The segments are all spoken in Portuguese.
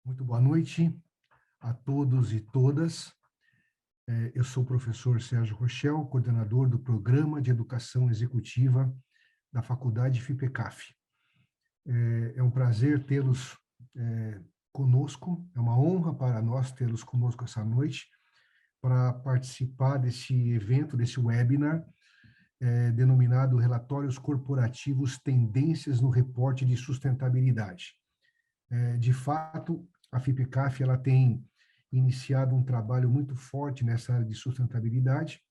Muito boa noite a todos e todas. Eu sou o professor Sérgio Rochel, coordenador do Programa de Educação Executiva da Faculdade FIPECAF. É um prazer tê-los conosco, é uma honra para nós tê-los conosco essa noite para participar desse evento, desse webinar, denominado Relatórios Corporativos Tendências no Reporte de Sustentabilidade. De fato, a FIPECAF ela tem iniciado um trabalho muito forte nessa área de sustentabilidade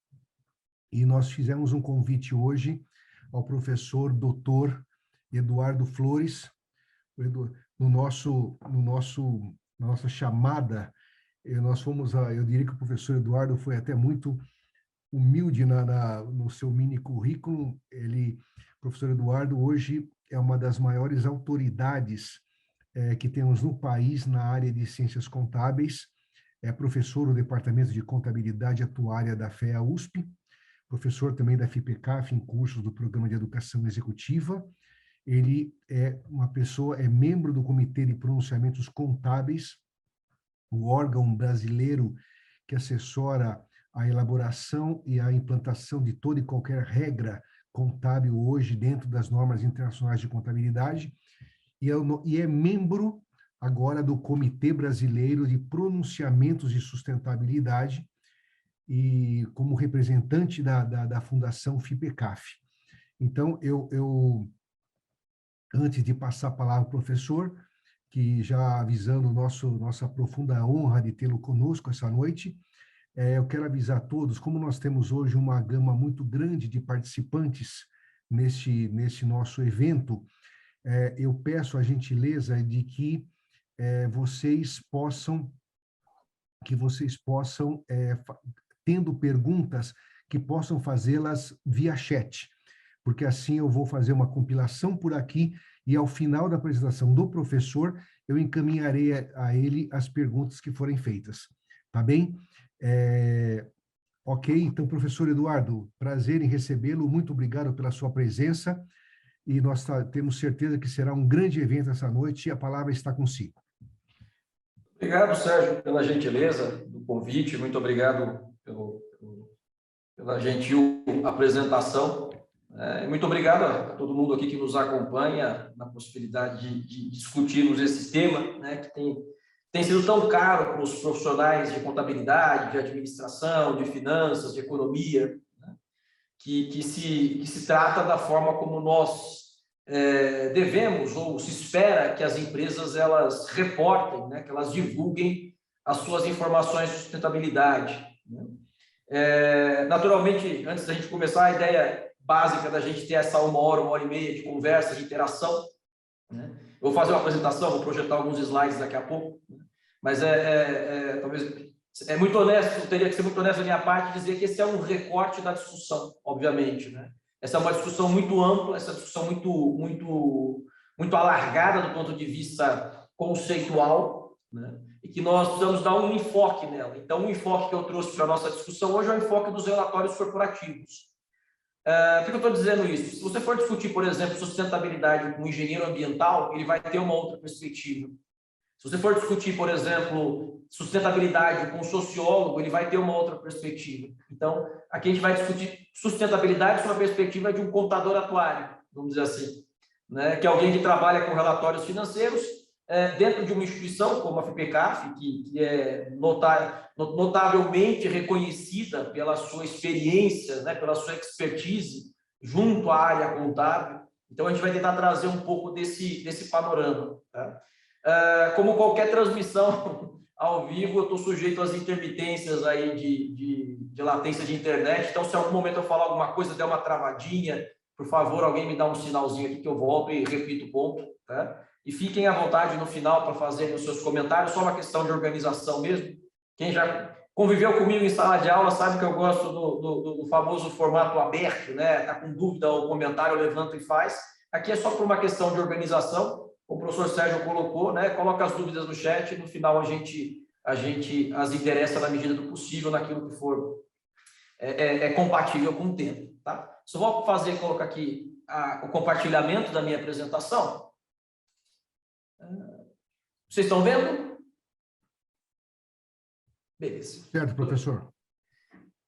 e nós fizemos um convite hoje ao professor doutor Eduardo Flores, na nossa chamada, eu diria que o professor Eduardo foi até muito humilde no seu mini currículo. O professor Eduardo hoje é uma das maiores autoridades que temos no país na área de ciências contábeis, é professor do Departamento de Contabilidade Atuária da FEA-USP, professor também da FIPECAF em cursos do Programa de Educação Executiva. Ele é membro do Comitê de Pronunciamentos Contábeis, o órgão brasileiro que assessora a elaboração e a implantação de toda e qualquer regra contábil hoje dentro das normas internacionais de contabilidade, e é membro agora do Comitê Brasileiro de Pronunciamentos de Sustentabilidade e como representante da Fundação FIPECAF. Então, antes de passar a palavra ao professor, que já avisando nossa profunda honra de tê-lo conosco essa noite, eu quero avisar a todos, como nós temos hoje uma gama muito grande de participantes nesse nosso evento, eu peço a gentileza de que vocês possam, tendo perguntas, que possam fazê-las via chat, porque assim eu vou fazer uma compilação por aqui e ao final da apresentação do professor, eu encaminharei a ele as perguntas que forem feitas. Tá bem? Ok, então, professor Eduardo, prazer em recebê-lo, muito obrigado pela sua presença, e nós temos certeza que será um grande evento essa noite, e a palavra está consigo. Obrigado, Sérgio, pela gentileza do convite, muito obrigado pela gentil apresentação. Muito obrigado a todo mundo aqui que nos acompanha na possibilidade de discutirmos esse tema, né, que tem sido tão caro para os profissionais de contabilidade, de administração, de finanças, de economia, né, que se trata da forma como nós devemos, ou se espera que as empresas elas reportem, né, que elas divulguem as suas informações de sustentabilidade, né? Naturalmente, antes da gente começar, a ideia básica da gente ter essa uma hora e meia de conversa, de interação, né? Eu vou fazer uma apresentação, vou projetar alguns slides daqui a pouco, né? Mas talvez muito honesto, teria que ser muito honesto da minha parte dizer que esse é um recorte da discussão, obviamente, né? Essa é uma discussão muito ampla, essa discussão muito alargada do ponto de vista conceitual, né? E que nós precisamos dar um enfoque nela. Então, o enfoque que eu trouxe para a nossa discussão hoje é o enfoque dos relatórios corporativos. Por que eu estou dizendo isso? Se você for discutir, por exemplo, sustentabilidade com um engenheiro ambiental, ele vai ter uma outra perspectiva. Se você for discutir, por exemplo, sustentabilidade com um sociólogo, ele vai ter uma outra perspectiva. Então, aqui a gente vai discutir sustentabilidade sob a perspectiva de um contador atuário, vamos dizer assim, né? Que é alguém que trabalha com relatórios financeiros dentro de uma instituição como a FIPECAF, que é notavelmente reconhecida pela sua experiência, né, pela sua expertise junto à área contábil. Então, a gente vai tentar trazer um pouco desse panorama, tá? Como qualquer transmissão ao vivo, eu estou sujeito às intermitências aí de latência de internet. Então, se em algum momento eu falar alguma coisa, der uma travadinha, por favor, alguém me dá um sinalzinho aqui que eu volto e repito o ponto, tá? E fiquem à vontade no final para fazer os seus comentários, só uma questão de organização mesmo. Quem já conviveu comigo em sala de aula sabe que eu gosto do famoso formato aberto, né? Está com dúvida ou comentário, levanta e faz. Aqui é só por uma questão de organização. O professor Sérgio colocou, né? Coloca as dúvidas no chat e no final a gente as endereça na medida do possível naquilo que for compatível com o tema, tá? Só vou colocar aqui o compartilhamento da minha apresentação. Vocês estão vendo? Beleza. Certo, professor.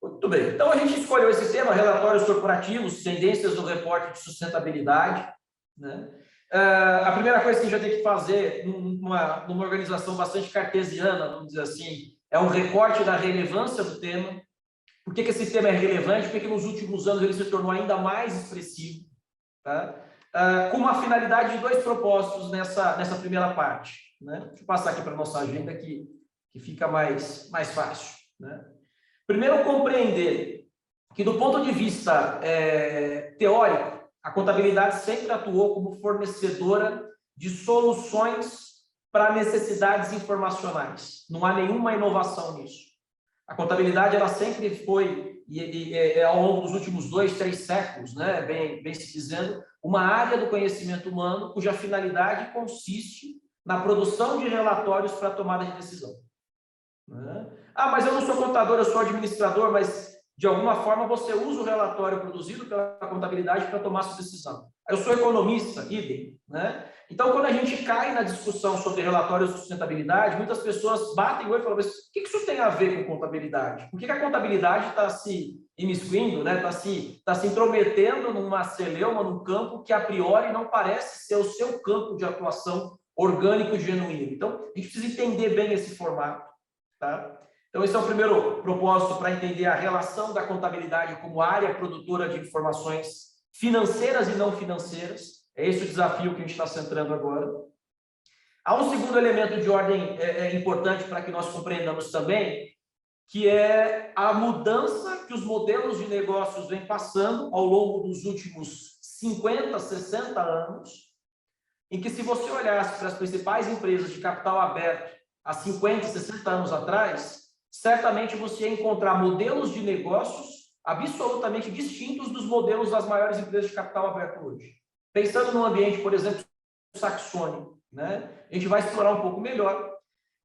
Muito bem. Então, a gente escolheu esse tema, relatórios corporativos, tendências do reporte de sustentabilidade, né? A primeira coisa que a gente vai ter que fazer numa organização bastante cartesiana, vamos dizer assim, é um recorte da relevância do tema. Por que esse tema é relevante? Porque nos últimos anos ele se tornou ainda mais expressivo, tá? Com uma finalidade de 2 propósitos nessa primeira parte, né? Deixa eu passar aqui para a nossa agenda que fica mais fácil, né? Primeiro, compreender que, do ponto de vista teórico, a contabilidade sempre atuou como fornecedora de soluções para necessidades informacionais. Não há nenhuma inovação nisso. A contabilidade ela sempre foi, ao longo dos últimos 2, 3 séculos, né, bem se dizendo, uma área do conhecimento humano cuja finalidade consiste na produção de relatórios para a tomada de decisão. Mas eu não sou contador, eu sou administrador, mas de alguma forma você usa o relatório produzido pela contabilidade para tomar sua decisão. Eu sou economista, idem, né? Então, quando a gente cai na discussão sobre relatórios de sustentabilidade, muitas pessoas batem o olho e falam, mas o que isso tem a ver com contabilidade? Por que a contabilidade está se imiscuindo, né? Está se intrometendo numa celeuma, num campo que a priori não parece ser o seu campo de atuação orgânico e genuíno? Então, a gente precisa entender bem esse formato, tá? Então, esse é o primeiro propósito para entender a relação da contabilidade como área produtora de informações financeiras e não financeiras. É esse o desafio que a gente está centrando agora. Há um segundo elemento de ordem importante para que nós compreendamos também, que é a mudança que os modelos de negócios vêm passando ao longo dos últimos 50, 60 anos, em que, se você olhasse para as principais empresas de capital aberto há 50, 60 anos atrás, certamente você ia encontrar modelos de negócios absolutamente distintos dos modelos das maiores empresas de capital aberto hoje. Pensando no ambiente, por exemplo, saxônico, né? A gente vai explorar um pouco melhor.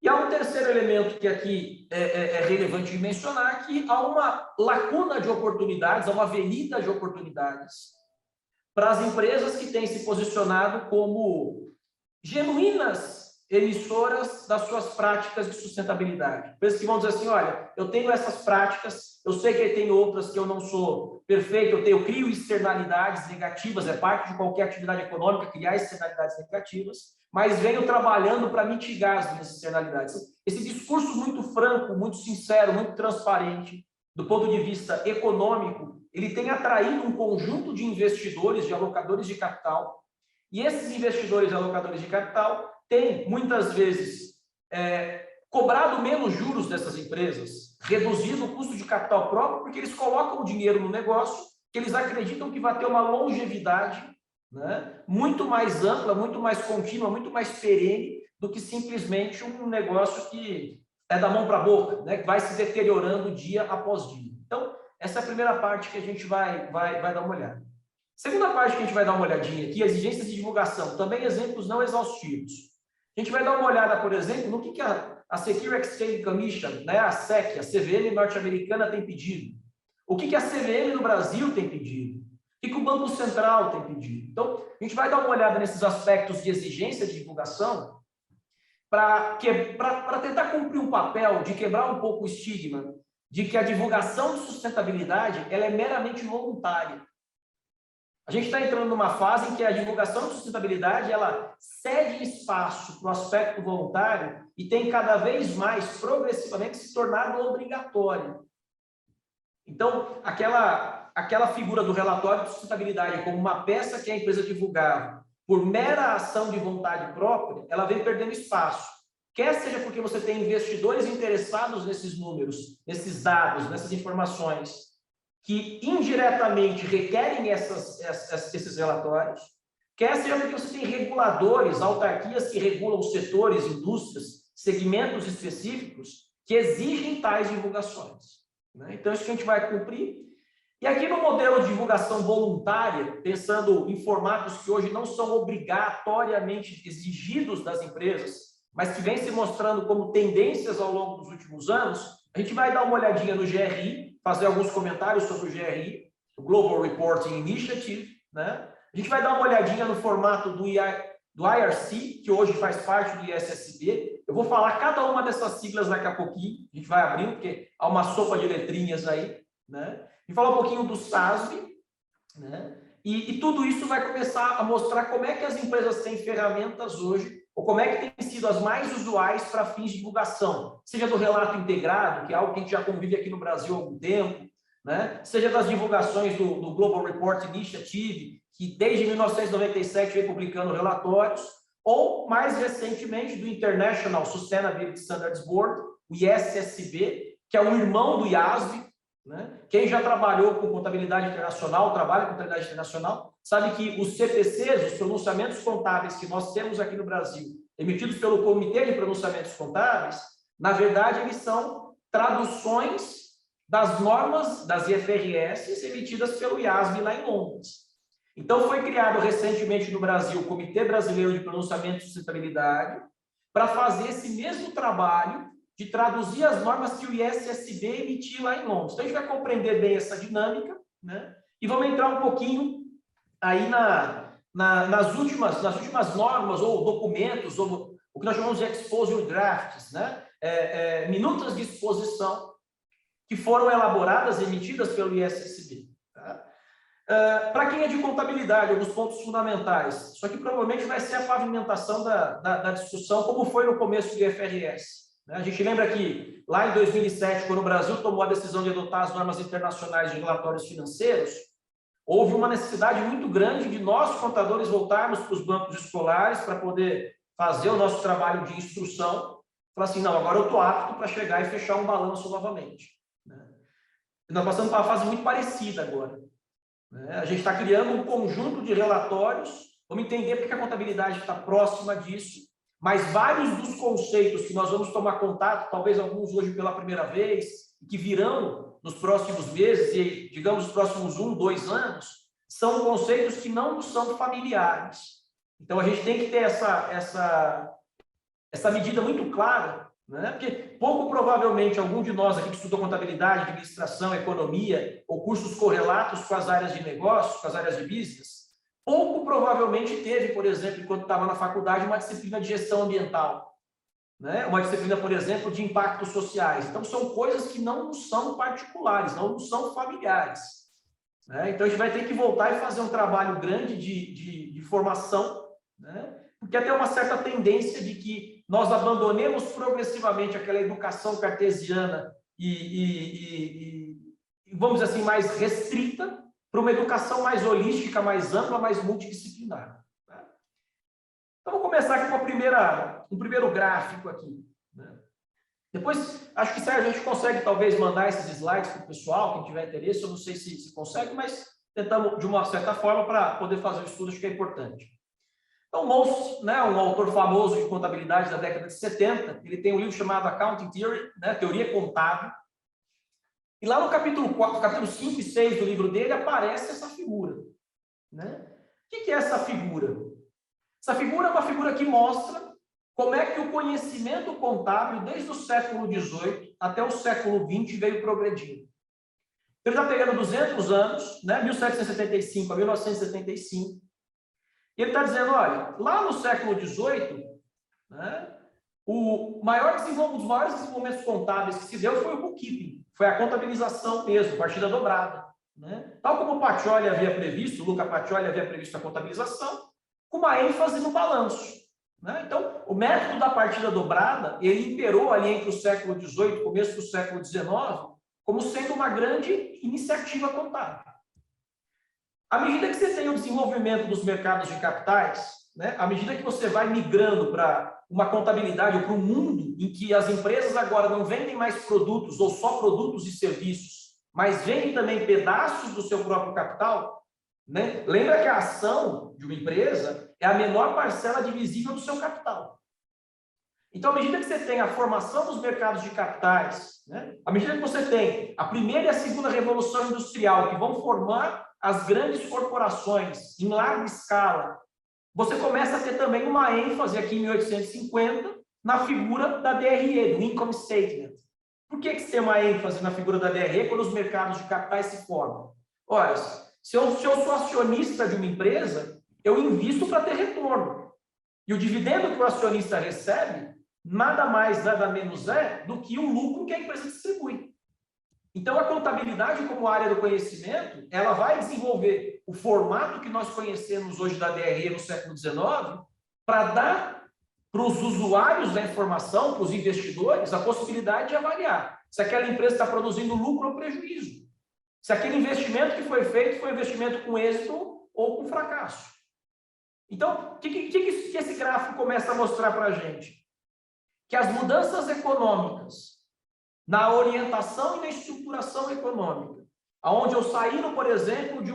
E há um terceiro elemento que aqui é relevante de mencionar, que há uma lacuna de oportunidades, há uma avenida de oportunidades para as empresas que têm se posicionado como genuínas emissoras das suas práticas de sustentabilidade. Empresas que vão dizer assim, olha, eu tenho essas práticas, eu sei que tem outras que eu não sou perfeito, eu crio externalidades negativas, é parte de qualquer atividade econômica criar externalidades negativas, mas venho trabalhando para mitigar as minhas externalidades. Esse discurso muito franco, muito sincero, muito transparente, do ponto de vista econômico, ele tem atraído um conjunto de investidores, de alocadores de capital, e esses investidores e alocadores de capital têm, muitas vezes, cobrado menos juros dessas empresas, reduzido o custo de capital próprio, porque eles colocam o dinheiro no negócio, que eles acreditam que vai ter uma longevidade, né, muito mais ampla, muito mais contínua, muito mais perene, do que simplesmente um negócio que é da mão para a boca, né, que vai se deteriorando dia após dia. Então, essa é a primeira parte que a gente vai dar uma olhada. Segunda parte que a gente vai dar uma olhadinha aqui, exigências de divulgação, também exemplos não exaustivos. A gente vai dar uma olhada, por exemplo, no que a Securities Exchange Commission, né, a SEC, a CVM norte-americana tem pedido. O que a CVM no Brasil tem pedido. O que o Banco Central tem pedido. Então, a gente vai dar uma olhada nesses aspectos de exigência de divulgação para tentar cumprir um papel de quebrar um pouco o estigma de que a divulgação de sustentabilidade ela é meramente voluntária. A gente está entrando numa fase em que a divulgação de sustentabilidade ela cede espaço para o aspecto voluntário e tem cada vez mais, progressivamente, se tornado obrigatório. Então, aquela figura do relatório de sustentabilidade como uma peça que a empresa divulgava por mera ação de vontade própria, ela vem perdendo espaço. Quer seja porque você tem investidores interessados nesses números, nesses dados, nessas informações, que indiretamente requerem esses relatórios, quer seja porque você tem reguladores, autarquias que regulam setores, indústrias, segmentos específicos que exigem tais divulgações, né? Então, isso que a gente vai cumprir. E aqui no modelo de divulgação voluntária, pensando em formatos que hoje não são obrigatoriamente exigidos das empresas, mas que vêm se mostrando como tendências ao longo dos últimos anos, a gente vai dar uma olhadinha no GRI, fazer alguns comentários sobre o GRI, o Global Reporting Initiative, né? A gente vai dar uma olhadinha no formato do IRC, que hoje faz parte do ISSB. Eu vou falar cada uma dessas siglas daqui a pouquinho, a gente vai abrindo, porque há uma sopa de letrinhas aí, né? E falar um pouquinho do SASB, né? E tudo isso vai começar a mostrar como é que as empresas têm ferramentas hoje, ou como é que têm sido as mais usuais para fins de divulgação, seja do relato integrado, que é algo que a gente já convive aqui no Brasil há algum tempo, né? Seja das divulgações do Global Report Initiative, que desde 1997 vem publicando relatórios, ou, mais recentemente, do International Sustainability Standards Board, o ISSB, que é o irmão do IASB, né? Quem já trabalhou com contabilidade internacional, trabalha com contabilidade internacional, sabe que os CPCs, os pronunciamentos contábeis que nós temos aqui no Brasil, emitidos pelo Comitê de Pronunciamentos Contábeis, na verdade, eles são traduções das normas das IFRS emitidas pelo IASB lá em Londres. Então, foi criado recentemente no Brasil o Comitê Brasileiro de Pronunciamento e Sustentabilidade para fazer esse mesmo trabalho de traduzir as normas que o ISSB emitiu lá em Londres. Então, a gente vai compreender bem essa dinâmica, né? E vamos entrar um pouquinho aí nas últimas normas ou documentos, ou o que nós chamamos de exposure drafts, né? Minutas de exposição que foram elaboradas e emitidas pelo ISSB. Tá? Para quem é de contabilidade, alguns pontos fundamentais. Isso aqui provavelmente vai ser a pavimentação da discussão, como foi no começo do IFRS. A gente lembra que, lá em 2007, quando o Brasil tomou a decisão de adotar as normas internacionais de relatórios financeiros, houve uma necessidade muito grande de nós, contadores, voltarmos para os bancos escolares para poder fazer o nosso trabalho de instrução. Falar assim, não, agora eu estou apto para chegar e fechar um balanço novamente. Nós passamos para uma fase muito parecida agora. A gente está criando um conjunto de relatórios, vamos entender porque a contabilidade está próxima disso, mas vários dos conceitos que nós vamos tomar contato, talvez alguns hoje pela primeira vez, que virão nos próximos meses, e digamos nos próximos 1, 2 anos, são conceitos que não nos são familiares. Então, a gente tem que ter essa medida muito clara, né? Porque pouco provavelmente algum de nós aqui que estudou contabilidade, administração, economia, ou cursos correlatos com as áreas de negócios, com as áreas de business, pouco provavelmente teve, por exemplo, enquanto estava na faculdade, uma disciplina de gestão ambiental, né? Uma disciplina, por exemplo, de impactos sociais. Então, são coisas que não nos são particulares, não nos são familiares, né? Então, a gente vai ter que voltar e fazer um trabalho grande de formação, né? Porque até uma certa tendência de que nós abandonemos progressivamente aquela educação cartesiana e vamos dizer assim, mais restrita, para uma educação mais holística, mais ampla, mais multidisciplinar. Tá? Então, vou começar aqui com um primeiro gráfico aqui. Né? Depois, acho que Sérgio, a gente consegue talvez mandar esses slides para o pessoal, quem tiver interesse, eu não sei se consegue, mas tentamos de uma certa forma para poder fazer o estudo, acho que é importante. Então, Mons, né, um autor famoso de contabilidade da década de 70, ele tem um livro chamado Accounting Theory, né, Teoria Contábil. E lá no capítulo 5 e 6 do livro dele aparece essa figura. Né? O que é essa figura? Essa figura é uma figura que mostra como é que o conhecimento contábil, desde o século XVIII até o século XX, veio progredindo. Ele está pegando 200 anos, né, 1775 a 1975, e ele está dizendo, olha, lá no século XVIII, né, um dos maiores desenvolvimentos contábeis que se deu foi o bookkeeping, foi a contabilização mesmo, partida dobrada. Né? Tal como o Pacioli havia previsto, o Luca Pacioli havia previsto a contabilização, com uma ênfase no balanço. Né? Então, o método da partida dobrada, ele imperou ali entre o século XVIII e começo do século XIX, como sendo uma grande iniciativa contábil. À medida que você tem o desenvolvimento dos mercados de capitais, né, à medida que você vai migrando para uma contabilidade ou para um mundo em que as empresas agora não vendem mais produtos ou só produtos e serviços, mas vendem também pedaços do seu próprio capital, né? Lembra que a ação de uma empresa é a menor parcela divisível do seu capital. Então, à medida que você tem a formação dos mercados de capitais, né, à medida que você tem a primeira e a segunda revolução industrial, que vão formar as grandes corporações em larga escala, você começa a ter também uma ênfase aqui em 1850 na figura da DRE, do Income Statement. Por que você tem uma ênfase na figura da DRE quando os mercados de capitais se formam? Olha, se eu sou acionista de uma empresa, eu invisto para ter retorno. E o dividendo que o acionista recebe nada mais, nada menos é do que o lucro que a empresa distribui. Então, a contabilidade, como área do conhecimento, ela vai desenvolver o formato que nós conhecemos hoje da DRE no século XIX para dar para os usuários da informação, para os investidores, a possibilidade de avaliar se aquela empresa está produzindo lucro ou prejuízo. Se aquele investimento que foi feito foi um investimento com êxito ou com fracasso. Então, o que esse gráfico começa a mostrar para a gente? Que as mudanças econômicas na orientação e na estruturação econômica, aonde eu saí, por exemplo, de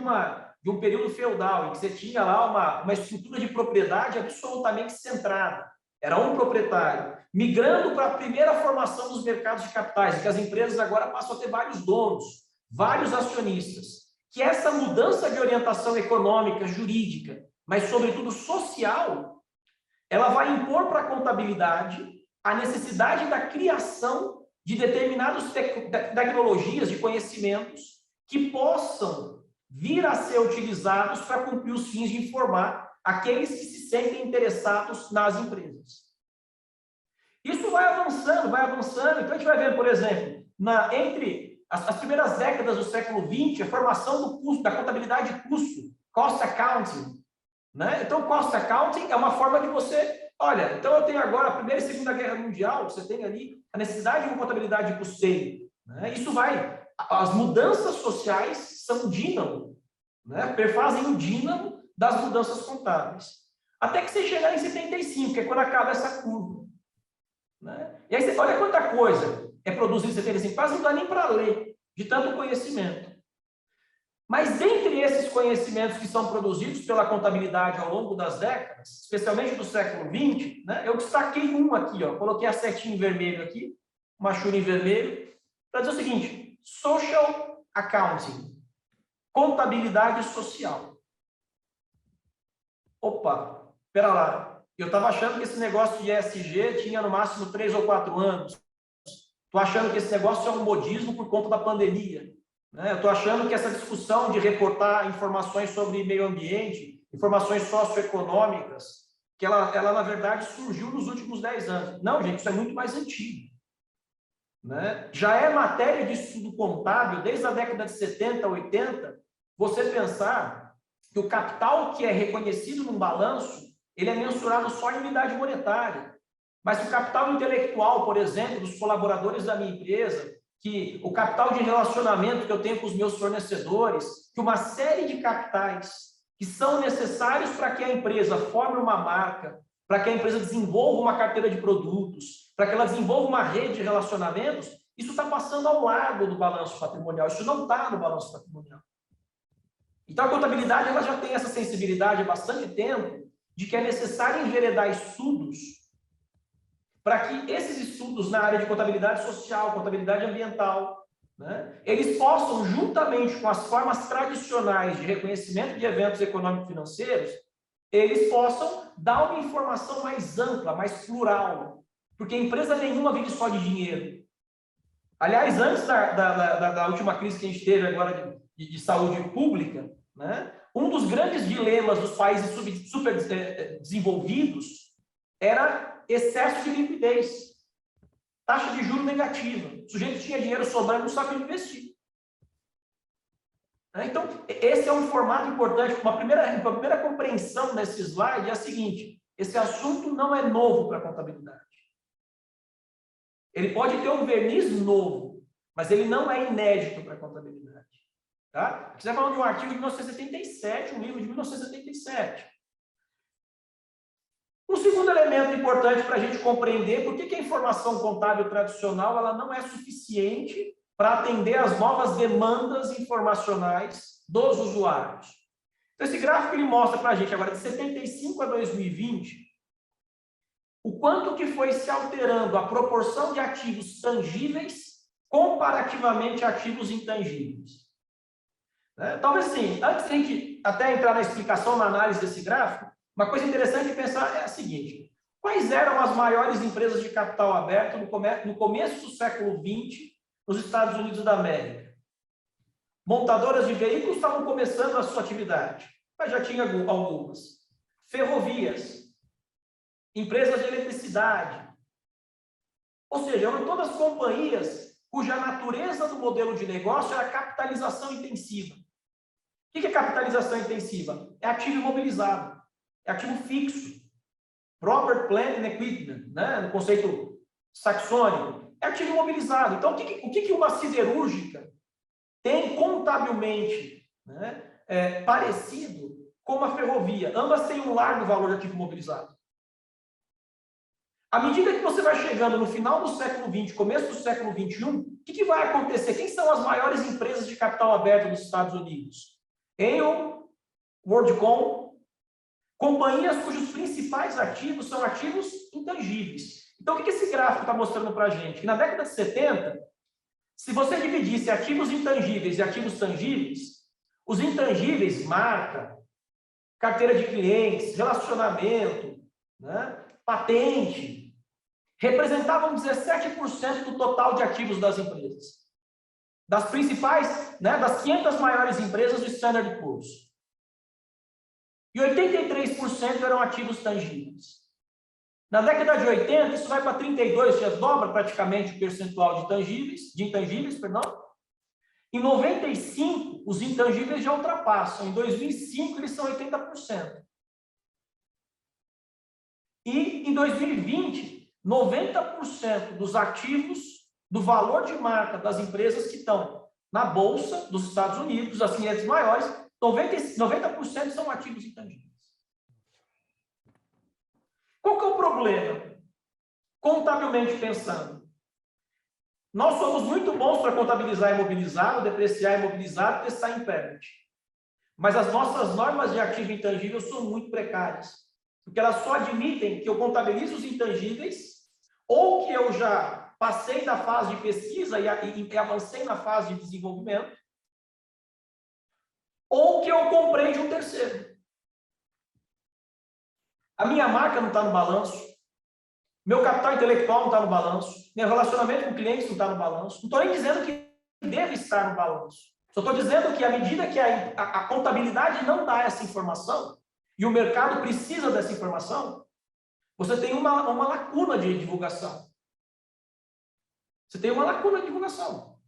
um período feudal, em que você tinha lá uma estrutura de propriedade absolutamente centrada, era um proprietário, migrando para a primeira formação dos mercados de capitais, em que as empresas agora passam a ter vários donos, vários acionistas, que essa mudança de orientação econômica, jurídica, mas sobretudo social, ela vai impor para a contabilidade a necessidade da criação de determinadas tecnologias, de conhecimentos que possam vir a ser utilizados para cumprir os fins de informar aqueles que se sentem interessados nas empresas. Isso vai avançando, vai avançando. Então, a gente vai ver, por exemplo, entre as primeiras décadas do século XX, a formação do custo, da contabilidade de custo, cost accounting. Né? Então, cost accounting é uma forma de você... Olha, então eu tenho agora a Primeira e Segunda Guerra Mundial, você tem ali a necessidade de uma contabilidade de custeio. Né? Isso vai... As mudanças sociais são dínamo, né? Perfazem o dínamo das mudanças contábeis. Até que você chegar em 75, que é quando acaba essa curva. Né? E aí você olha quanta coisa é produzida em 75, quase não dá nem para ler, de tanto conhecimento. Mas entre esses conhecimentos que são produzidos pela contabilidade ao longo das décadas, especialmente do século XX, né, eu destaquei um aqui, ó, coloquei a setinha em vermelho aqui, uma chure em vermelho, para dizer o seguinte: social accounting, contabilidade social. Opa, espera lá, eu estava achando que esse negócio de ESG tinha no máximo 3 ou 4 anos. Estou achando que esse negócio é um modismo por conta da pandemia. Eu estou achando que essa discussão de reportar informações sobre meio ambiente, informações socioeconômicas, que ela na verdade, surgiu nos últimos 10 anos. Não, gente, isso é muito mais antigo. Né? Já é matéria de estudo contábil, desde a década de 70, 80, você pensar que o capital que é reconhecido num balanço, ele é mensurado só em unidade monetária. Mas o capital intelectual, por exemplo, dos colaboradores da minha empresa, que o capital de relacionamento que eu tenho com os meus fornecedores, que uma série de capitais que são necessários para que a empresa forme uma marca, para que a empresa desenvolva uma carteira de produtos, para que ela desenvolva uma rede de relacionamentos, isso está passando ao lado do balanço patrimonial, isso não está no balanço patrimonial. Então, a contabilidade ela já tem essa sensibilidade há bastante tempo de que é necessário enveredar estudos para que esses estudos na área de contabilidade social, contabilidade ambiental, né, eles possam, juntamente com as formas tradicionais de reconhecimento de eventos econômico-financeiros, eles possam dar uma informação mais ampla, mais plural, porque empresa nenhuma vive só de dinheiro. Aliás, antes da última crise que a gente teve agora de saúde pública, né, um dos grandes dilemas dos países super desenvolvidos era excesso de liquidez, taxa de juros negativa. O sujeito tinha dinheiro sobrando, não sabia investir. Então, esse é um formato importante. Uma primeira compreensão desse slide é a seguinte: esse assunto não é novo para a contabilidade. Ele pode ter um verniz novo, mas ele não é inédito para a contabilidade. Tá? Aqui você está falando de um artigo de 1977, um livro de 1977. Um segundo elemento importante para a gente compreender por que a informação contábil tradicional ela não é suficiente para atender às novas demandas informacionais dos usuários. Então, esse gráfico ele mostra para a gente agora de 75 a 2020 o quanto que foi se alterando a proporção de ativos tangíveis comparativamente a ativos intangíveis. Talvez assim, antes de a gente até entrar na explicação, na análise desse gráfico, uma coisa interessante de pensar é a seguinte: quais eram as maiores empresas de capital aberto no começo do século XX nos Estados Unidos da América? Montadoras de veículos estavam começando a sua atividade, mas já tinha algumas. Ferrovias, empresas de eletricidade, Ou seja, eram todas companhias cuja natureza do modelo de negócio era capitalização intensiva. O que é capitalização intensiva? É ativo imobilizado, é ativo fixo. Proper Plant and Equipment, né? No conceito saxônico, é ativo imobilizado. Então, o que uma siderúrgica tem contabilmente, né, parecido com uma ferrovia? Ambas têm um largo valor de ativo imobilizado. À medida que você vai chegando no final do século XX, começo do século XXI, o que vai acontecer? Quem são as maiores empresas de capital aberto dos Estados Unidos? Enel, WorldCom, companhias cujos principais ativos são ativos intangíveis. Então, o que esse gráfico está mostrando para a gente? Que na década de 70, se você dividisse ativos intangíveis e ativos tangíveis, os intangíveis, marca, carteira de clientes, relacionamento, né, patente, representavam 17% do total de ativos das empresas. Das principais, né, das 500 maiores empresas do Standard Poor's. E 83% eram ativos tangíveis. Na década de 80, isso vai para 32%, já dobra praticamente o percentual de intangíveis. Em 95, os intangíveis já ultrapassam. Em 2005, eles são 80%. E em 2020, 90% dos ativos, do valor de marca das empresas que estão na Bolsa dos Estados Unidos, as 500 maiores, 90% são ativos intangíveis. Qual que é o problema? Contabilmente pensando, nós somos muito bons para contabilizar imobilizado, depreciar imobilizado, testar impairment. Mas as nossas normas de ativo intangível são muito precárias, porque elas só admitem que eu contabilizo os intangíveis ou que eu já passei da fase de pesquisa e avancei na fase de desenvolvimento, ou que eu comprei de um terceiro. A minha marca não está no balanço, meu capital intelectual não está no balanço, meu relacionamento com clientes não está no balanço. Não estou nem dizendo que deve estar no balanço. Só estou dizendo que à medida que a contabilidade não dá essa informação, e o mercado precisa dessa informação, você tem uma lacuna de divulgação. Você tem uma lacuna de divulgação.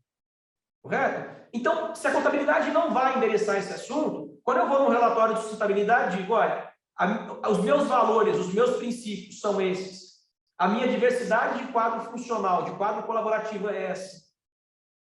Correto? Então, se a contabilidade não vai endereçar esse assunto, quando eu vou no relatório de sustentabilidade, digo, olha, os meus valores, os meus princípios são esses. A minha diversidade de quadro funcional, de quadro colaborativo é essa.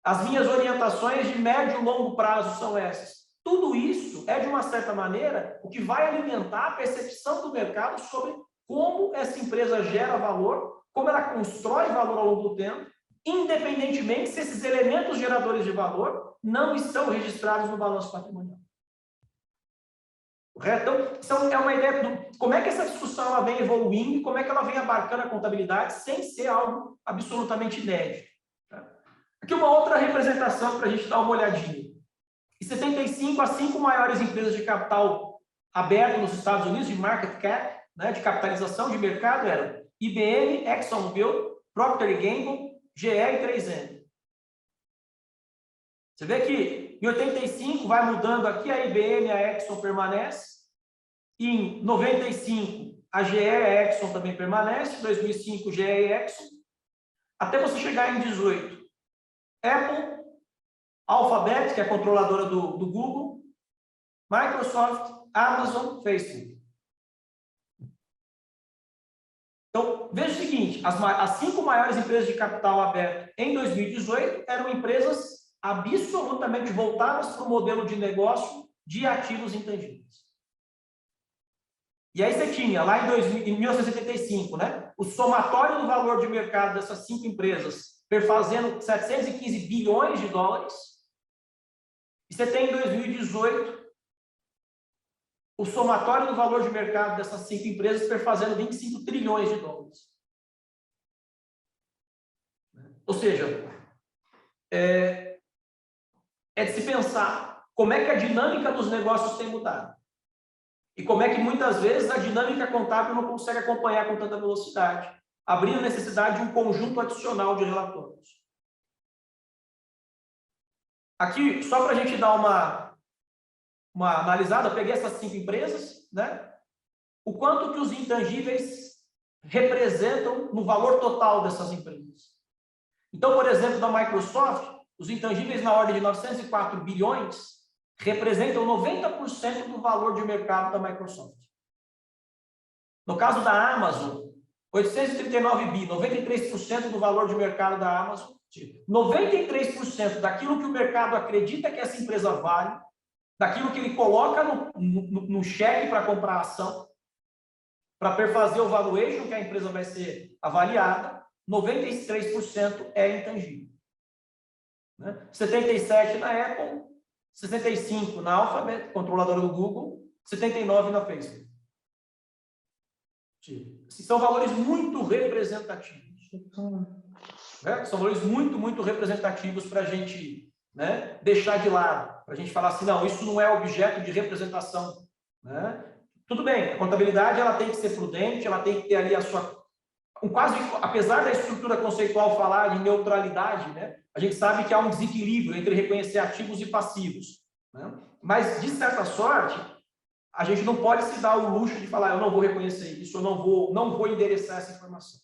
As minhas orientações de médio e longo prazo são essas. Tudo isso é, de uma certa maneira, o que vai alimentar a percepção do mercado sobre como essa empresa gera valor, como ela constrói valor ao longo do tempo, independentemente se esses elementos geradores de valor não estão registrados no balanço patrimonial. Correto? Então, é uma ideia de como é que essa discussão ela vem evoluindo, como é que ela vem abarcando a contabilidade sem ser algo absolutamente inédito. Aqui uma outra representação para a gente dar uma olhadinha. Em 75, as 5 maiores empresas de capital aberto nos Estados Unidos, de market cap, né, de capitalização de mercado, eram IBM, ExxonMobil, Procter & Gamble, GE e 3M. Você vê que em 85 vai mudando aqui, a IBM e a Exxon permanece. Em 95, a GE e a Exxon também permanece. Em 2005, GE e Exxon. Até você chegar em 18. Apple, Alphabet, que é a controladora do Google, Microsoft, Amazon, Facebook. Então, veja o seguinte, as 5 maiores empresas de capital aberto em 2018 eram empresas absolutamente voltadas para o modelo de negócio de ativos intangíveis. E aí você tinha, lá em 1975, né, o somatório do valor de mercado dessas 5 empresas perfazendo 715 bilhões de dólares. E você tem em 2018 o somatório do valor de mercado dessas 5 empresas perfazendo 25 trilhões de dólares. Ou seja, é de se pensar como é que a dinâmica dos negócios tem mudado. E como é que, muitas vezes, a dinâmica contábil não consegue acompanhar com tanta velocidade, abrindo necessidade de um conjunto adicional de relatórios. Aqui, só para a gente dar uma analisada, eu peguei essas 5 empresas, né? O quanto que os intangíveis representam no valor total dessas empresas. Então, por exemplo, da Microsoft, os intangíveis na ordem de 904 bilhões representam 90% do valor de mercado da Microsoft. No caso da Amazon, 839 bi, 93% do valor de mercado da Amazon, 93% daquilo que o mercado acredita que essa empresa vale, daquilo que ele coloca no cheque para comprar a ação, para perfazer o valuation que a empresa vai ser avaliada, 93% é intangível. 77% na Apple, 65% na Alphabet, controladora do Google, 79% na Facebook. São valores muito representativos. São valores muito representativos para a gente deixar de lado, para a gente falar assim, não, isso não é objeto de representação. Tudo bem, a contabilidade ela tem que ser prudente, ela tem que ter ali a sua... apesar da estrutura conceitual falar de neutralidade, a gente sabe que há um desequilíbrio entre reconhecer ativos e passivos. Mas, de certa sorte, a gente não pode se dar o luxo de falar, eu não vou reconhecer isso, eu não vou endereçar essa informação.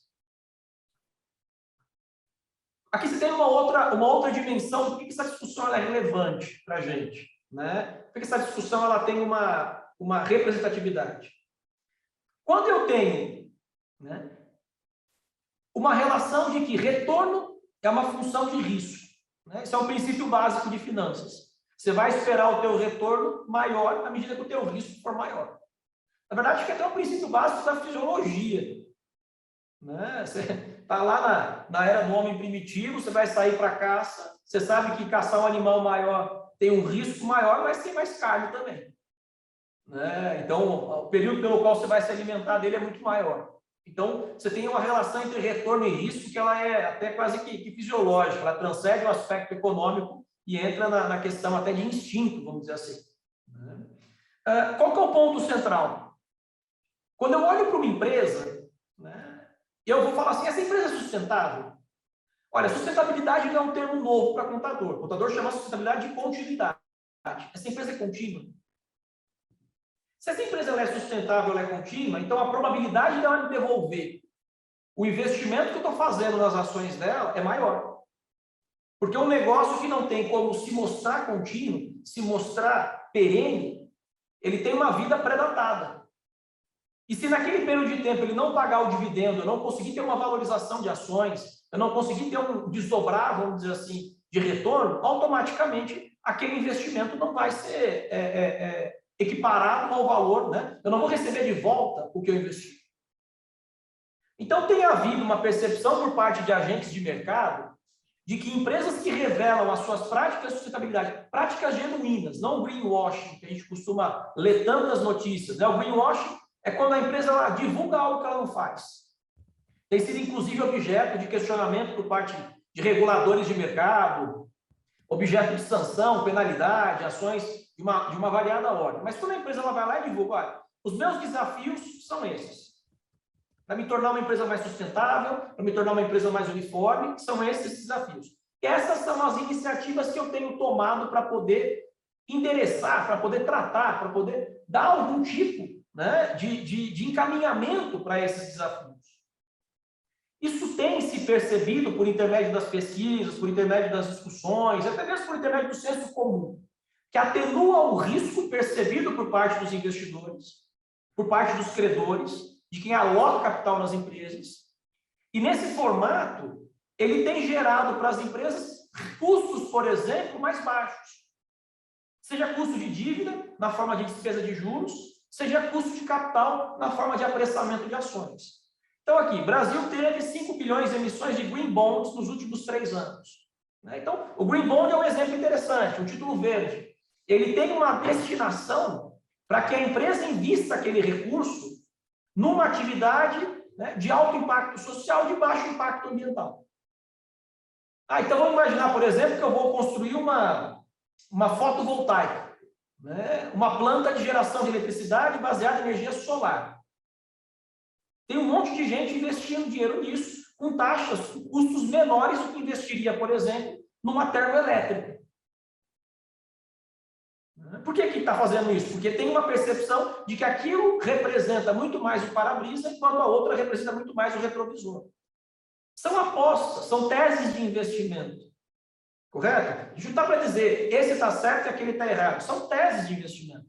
Aqui você tem uma outra dimensão do que essa discussão é relevante para a gente. Por que essa discussão ela tem uma representatividade? Quando eu tenho uma relação de que retorno é uma função de risco. Esse é um princípio básico de finanças. Você vai esperar o teu retorno maior à medida que o teu risco for maior. Na verdade, acho que é até um princípio básico da fisiologia. Você está lá na era do homem primitivo, você vai sair para caça, você sabe que caçar um animal maior tem um risco maior, mas tem mais carne também. Então, o período pelo qual você vai se alimentar dele é muito maior. Então, você tem uma relação entre retorno e risco que ela é até quase que fisiológica, ela transcende o aspecto econômico e entra na questão até de instinto, vamos dizer assim. Qual que é o ponto central? Quando eu olho para uma empresa, eu vou falar assim, essa empresa é sustentável? Olha, sustentabilidade não é um termo novo para contador. O contador chama sustentabilidade de continuidade. Essa empresa é contínua. Se essa empresa ela é sustentável, ela é contínua, então a probabilidade dela me devolver o investimento que eu estou fazendo nas ações dela é maior. Porque um negócio que não tem como se mostrar contínuo, se mostrar perene, ele tem uma vida pré-datada. E se naquele período de tempo ele não pagar o dividendo, eu não conseguir ter uma valorização de ações, eu não conseguir ter um desdobrar, vamos dizer assim, de retorno, automaticamente aquele investimento não vai ser equiparado ao valor, eu não vou receber de volta o que eu investi. Então tem havido uma percepção por parte de agentes de mercado de que empresas que revelam as suas práticas de sustentabilidade, práticas genuínas, não o greenwashing, que a gente costuma ler tantas notícias. O greenwashing é quando a empresa ela divulga algo que ela não faz. Tem sido, inclusive, objeto de questionamento por parte de reguladores de mercado, objeto de sanção, penalidade, ações de uma variada ordem. Mas quando a empresa ela vai lá e divulga, olha, os meus desafios são esses. Para me tornar uma empresa mais sustentável, para me tornar uma empresa mais uniforme, são esses desafios. E essas são as iniciativas que eu tenho tomado para poder endereçar, para poder tratar, para poder dar algum tipo de encaminhamento para esses desafios. Isso tem se percebido por intermédio das pesquisas, por intermédio das discussões, até mesmo por intermédio do senso comum, que atenua o risco percebido por parte dos investidores, por parte dos credores, de quem aloca capital nas empresas. E nesse formato, ele tem gerado para as empresas custos, por exemplo, mais baixos. Seja custo de dívida, na forma de despesa de juros, seja custo de capital, na forma de apressamento de ações. Então, aqui, Brasil teve 5 bilhões de emissões de Green Bonds nos últimos 3 anos. Então, o Green Bond é um exemplo interessante, um título verde. Ele tem uma destinação para que a empresa invista aquele recurso numa atividade de alto impacto social e de baixo impacto ambiental. Então, vamos imaginar, por exemplo, que eu vou construir uma fotovoltaica, uma planta de geração de eletricidade baseada em energia solar. Tem um monte de gente investindo dinheiro nisso, com taxas, com custos menores do que investiria, por exemplo, numa termoelétrica. Por que está fazendo isso? Porque tem uma percepção de que aquilo representa muito mais o para-brisa, enquanto a outra representa muito mais o retrovisor. São apostas, são teses de investimento. Correto? A gente não está para dizer esse está certo e aquele está errado. São teses de investimento.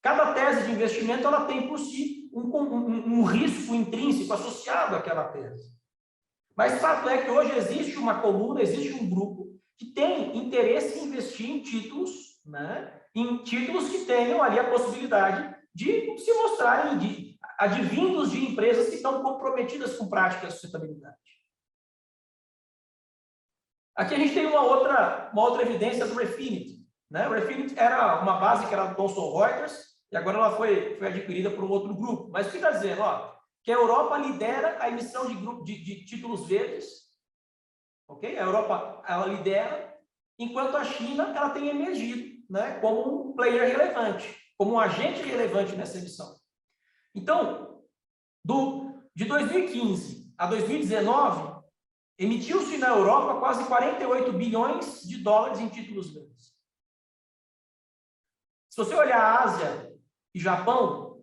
Cada tese de investimento ela tem por si um risco intrínseco associado àquela tese. Mas fato é que hoje existe uma coluna, existe um grupo que tem interesse em investir em títulos, né? Em títulos que tenham ali a possibilidade de se mostrarem advindos de empresas que estão comprometidas com práticas de sustentabilidade. Aqui a gente tem uma outra evidência do Refinitiv, né? O Refinitiv era uma base que era do Thomson Reuters e agora ela foi adquirida por um outro grupo. Mas o que está dizendo? Que a Europa lidera a emissão de títulos verdes, ok? A Europa ela lidera, enquanto a China ela tem emergido, né, como um player relevante, como um agente relevante nessa emissão. Então, de 2015 a 2019, emitiu-se na Europa quase 48 bilhões de dólares em títulos verdes. Se você olhar a Ásia e Japão,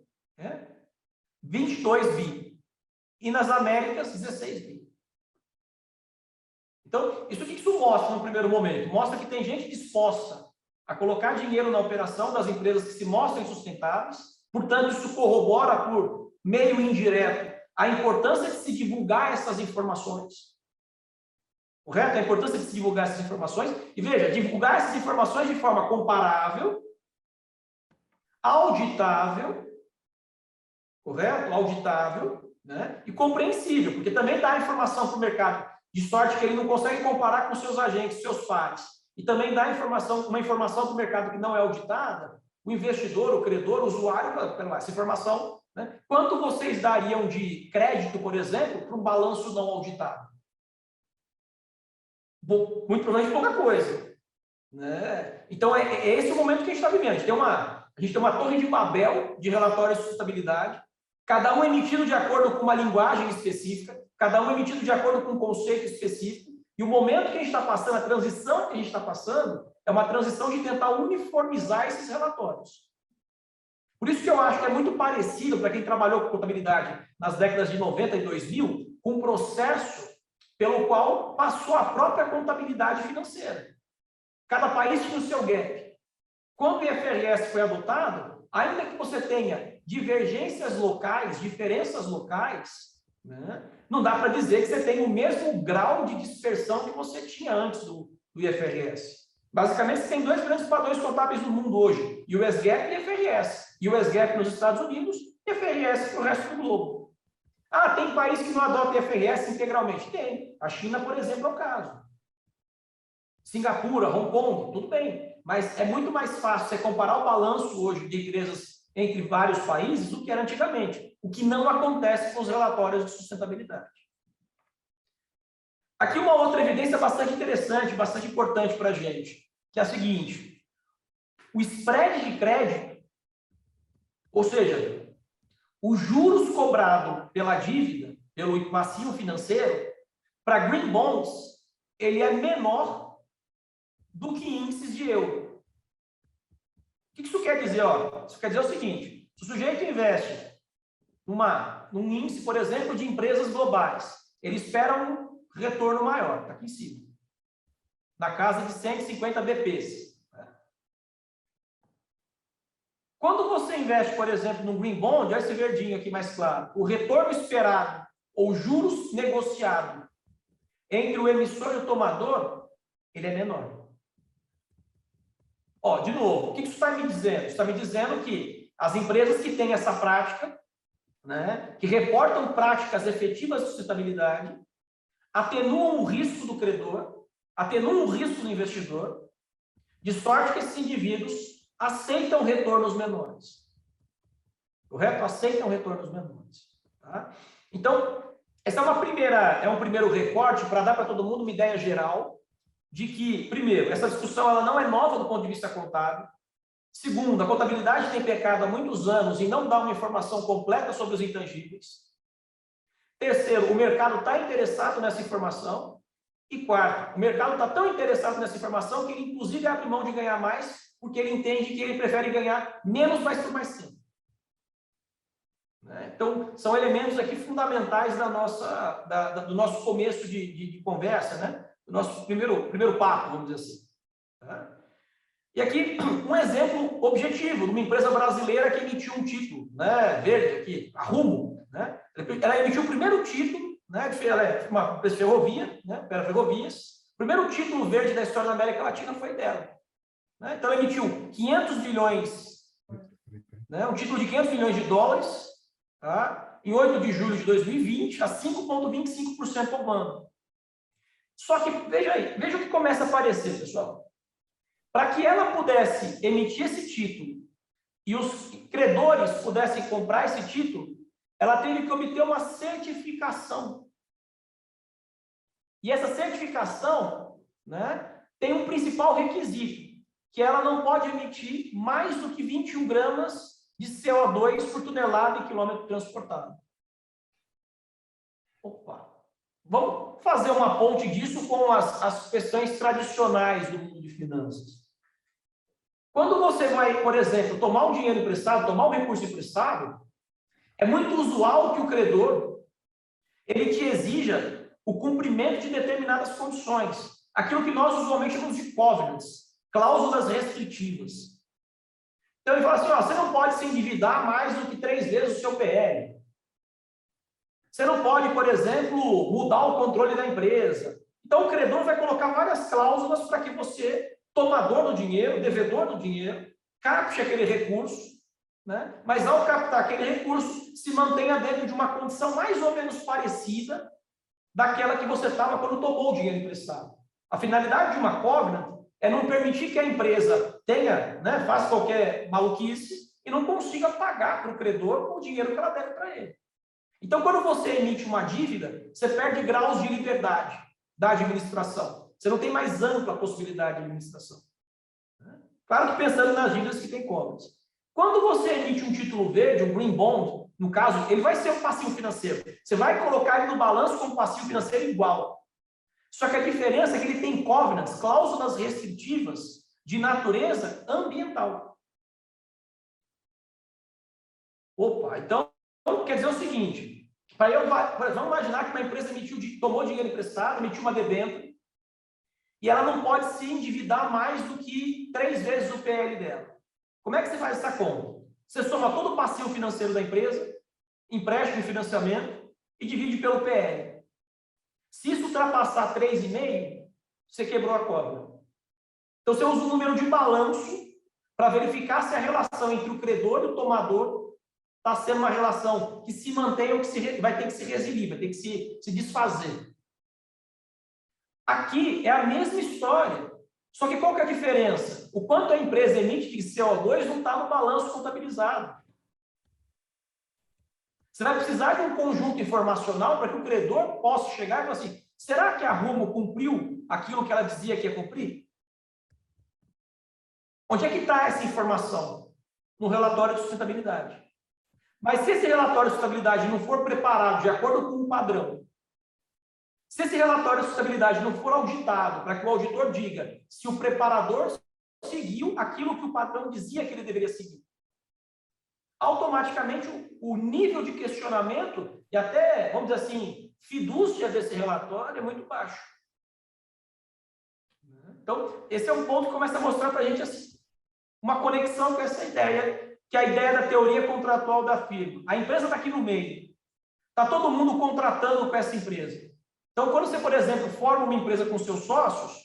22 bi. E nas Américas, 16 bi. Então, o que isso mostra no primeiro momento? Mostra que tem gente disposta a colocar dinheiro na operação das empresas que se mostrem sustentáveis, portanto, isso corrobora por meio indireto a importância de se divulgar essas informações. Correto? A importância de se divulgar essas informações. E veja, divulgar essas informações de forma comparável, auditável, correto? Auditável, né? E compreensível, porque também dá informação para o mercado, de sorte que ele não consegue comparar com seus agentes, seus pares. E também dá uma informação para o mercado que não é auditada, o investidor, o credor, o usuário, essa informação, né? Quanto vocês dariam de crédito, por exemplo, para um balanço não auditado? Muito provavelmente pouca coisa, né? Então, é esse o momento que a gente está vivendo. A gente tem uma torre de Babel de relatórios de sustentabilidade, cada um emitido de acordo com uma linguagem específica, cada um emitido de acordo com um conceito específico, e o momento que a gente está passando, a transição que a gente está passando, é uma transição de tentar uniformizar esses relatórios. Por isso que eu acho que é muito parecido, para quem trabalhou com contabilidade nas décadas de 90 e 2000, com um processo pelo qual passou a própria contabilidade financeira. Cada país tinha o seu gap. Quando o IFRS foi adotado, ainda que você tenha divergências locais, diferenças locais, né, não dá para dizer que você tem o mesmo grau de dispersão que você tinha antes do IFRS. Basicamente, você tem dois grandes padrões contábeis no mundo hoje, US GAAP e IFRS. US GAAP nos Estados Unidos e IFRS para o resto do globo. Tem país que não adota IFRS integralmente? Tem. A China, por exemplo, é o caso. Singapura, Hong Kong, tudo bem. Mas é muito mais fácil você comparar o balanço hoje de empresas entre vários países do que era antigamente, o que não acontece com os relatórios de sustentabilidade. Aqui uma outra evidência bastante interessante, bastante importante para a gente, que é a seguinte: o spread de crédito, ou seja, os juros cobrados pela dívida, pelo passivo financeiro, para green bonds, ele é menor do que índices de euro. O que isso quer dizer? Isso quer dizer o seguinte: se o sujeito investe num índice, por exemplo, de empresas globais, ele espera um retorno maior, está aqui em cima, na casa de 150 BPs. Quando você investe, por exemplo, no Green Bond, olha esse verdinho aqui mais claro, o retorno esperado ou juros negociado entre o emissor e o tomador, ele é menor. De novo, o que isso está me dizendo? Isso está me dizendo que as empresas que têm essa prática, né, que reportam práticas efetivas de sustentabilidade, atenuam o risco do credor, atenuam o risco do investidor, de sorte que esses indivíduos aceitam retornos menores. Correto? Aceitam retornos menores. Tá? Então, essa é um primeiro recorte para dar para todo mundo uma ideia geral de que, primeiro, essa discussão ela não é nova do ponto de vista contábil. Segundo, a contabilidade tem pecado há muitos anos em não dar uma informação completa sobre os intangíveis. Terceiro, o mercado está interessado nessa informação. E quarto, o mercado está tão interessado nessa informação que ele, inclusive, abre mão de ganhar mais porque ele entende que ele prefere ganhar menos, mas por mais tempo. Então, são elementos aqui fundamentais do nosso começo de conversa, né? Do nosso primeiro papo, vamos dizer assim. Tá? E aqui, um exemplo objetivo de uma empresa brasileira que emitiu um título, né, verde aqui, a Rumo, né? Ela emitiu o primeiro título, né, ela é uma empresa de ferrovia, né, opera ferrovias. O primeiro título verde da história da América Latina foi dela. Né? Então, ela emitiu 500 milhões, né, um título de 500 milhões de dólares, tá? Em 8 de julho de 2020, a 5,25% ao ano. Só que, veja aí, veja o que começa a aparecer, pessoal. Para que ela pudesse emitir esse título e os credores pudessem comprar esse título, ela teve que obter uma certificação. E essa certificação, né, tem um principal requisito, que ela não pode emitir mais do que 21 gramas de CO2 por tonelada e quilômetro transportado. Opa! Vamos fazer uma ponte disso com as questões tradicionais do mundo de finanças. Quando você vai, por exemplo, tomar um dinheiro emprestado, tomar um recurso emprestado, é muito usual que o credor ele te exija o cumprimento de determinadas condições. Aquilo que nós usualmente chamamos de covenants, cláusulas restritivas. Então, ele fala assim, ó, você não pode se endividar mais do que 3 vezes o seu PL. Você não pode, por exemplo, mudar o controle da empresa. Então, o credor vai colocar várias cláusulas para que você, tomador do dinheiro, devedor do dinheiro, capte aquele recurso, né? Mas ao captar aquele recurso, se mantenha dentro de uma condição mais ou menos parecida daquela que você estava quando tomou o dinheiro emprestado. A finalidade de uma covenant é não permitir que a empresa tenha, né, faça qualquer maluquice e não consiga pagar para o credor o dinheiro que ela deve para ele. Então, quando você emite uma dívida, você perde graus de liberdade da administração. Você não tem mais ampla possibilidade de administração. Claro que pensando nas dívidas que tem covenants. Quando você emite um título verde, um green bond, no caso, ele vai ser um passivo financeiro. Você vai colocar ele no balanço como passivo financeiro igual. Só que a diferença é que ele tem covenants, cláusulas restritivas de natureza ambiental. Opa, então quer dizer o seguinte, vamos imaginar que uma empresa tomou dinheiro emprestado, emitiu uma debênture, e ela não pode se endividar mais do que 3 vezes o PL dela. Como é que você faz essa conta? Você soma todo o passivo financeiro da empresa, empréstimo e financiamento, e divide pelo PL. Se isso ultrapassar 3,5, você quebrou a cobra. Então, você usa o número de balanço para verificar se a relação entre o credor e o tomador está sendo uma relação que se mantém ou que vai ter que se resiliar, vai ter que se desfazer. Aqui é a mesma história. Só que qual que é a diferença? O quanto a empresa emite de CO2 não está no balanço contabilizado. Você vai precisar de um conjunto informacional para que o credor possa chegar e falar assim, será que a Rumo cumpriu aquilo que ela dizia que ia cumprir? Onde é que está essa informação? No relatório de sustentabilidade. Mas se esse relatório de sustentabilidade não for preparado de acordo com um padrão, se esse relatório de sustentabilidade não for auditado, para que o auditor diga se o preparador seguiu aquilo que o padrão dizia que ele deveria seguir, automaticamente o nível de questionamento e até, vamos dizer assim, fidúcia desse relatório é muito baixo. Então, esse é um ponto que começa a mostrar para a gente assim, uma conexão com essa ideia, que é a ideia da teoria contratual da firma. A empresa está aqui no meio. Está todo mundo contratando com essa empresa. Então, quando você, por exemplo, forma uma empresa com seus sócios,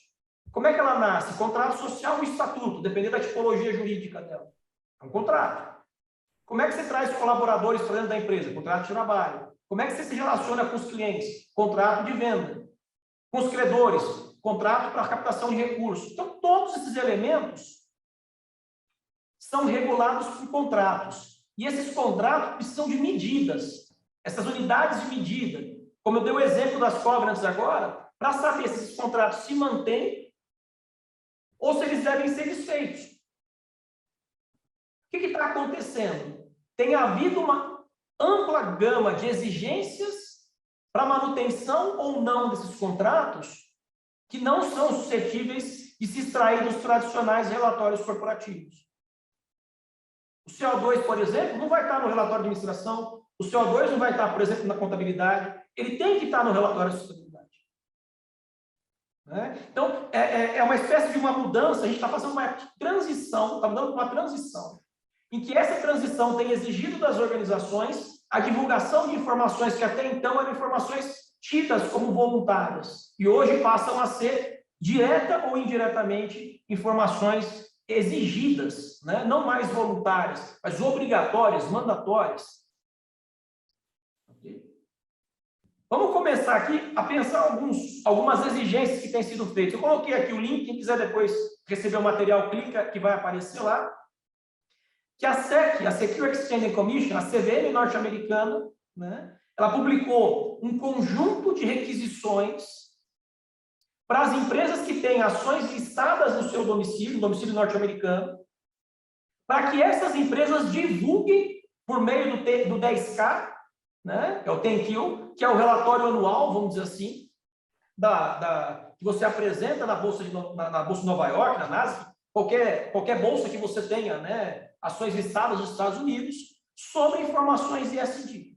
como é que ela nasce? Contrato social ou estatuto, dependendo da tipologia jurídica dela. É um contrato. Como é que você traz colaboradores para dentro da empresa? Contrato de trabalho. Como é que você se relaciona com os clientes? Contrato de venda. Com os credores? Contrato para captação de recursos. Então, todos esses elementos são regulados por contratos. E esses contratos precisam de medidas. Essas unidades de medida. Como eu dei o exemplo das covenants agora, para saber se esses contratos se mantêm ou se eles devem ser desfeitos. O que está acontecendo? Tem havido uma ampla gama de exigências para manutenção ou não desses contratos que não são suscetíveis e se extrair dos tradicionais relatórios corporativos. O CO2, por exemplo, não vai estar no relatório de administração, o CO2 não vai estar, por exemplo, na contabilidade, ele tem que estar no relatório de sustentabilidade. Né? Então, é uma espécie de uma mudança, a gente está fazendo uma transição, está mudando para uma transição, em que essa transição tem exigido das organizações a divulgação de informações que até então eram informações tidas como voluntárias, e hoje passam a ser, direta ou indiretamente, informações exigidas, né? Não mais voluntárias, mas obrigatórias, mandatórias. Okay? Vamos começar aqui a pensar algumas exigências que têm sido feitas. Eu coloquei aqui o link, quem quiser depois receber o material, clica, que vai aparecer lá. Que a SEC, a Securities Exchange Commission, a CVM norte-americana, né, ela publicou um conjunto de requisições para as empresas que têm ações listadas no seu domicílio, no domicílio norte-americano, para que essas empresas divulguem, por meio do 10K, né, que é o 10Q, que é o relatório anual, vamos dizer assim, que você apresenta na Bolsa de Nova York, na Nasdaq, qualquer bolsa que você tenha, né, ações listadas nos Estados Unidos, sobre informações ESG.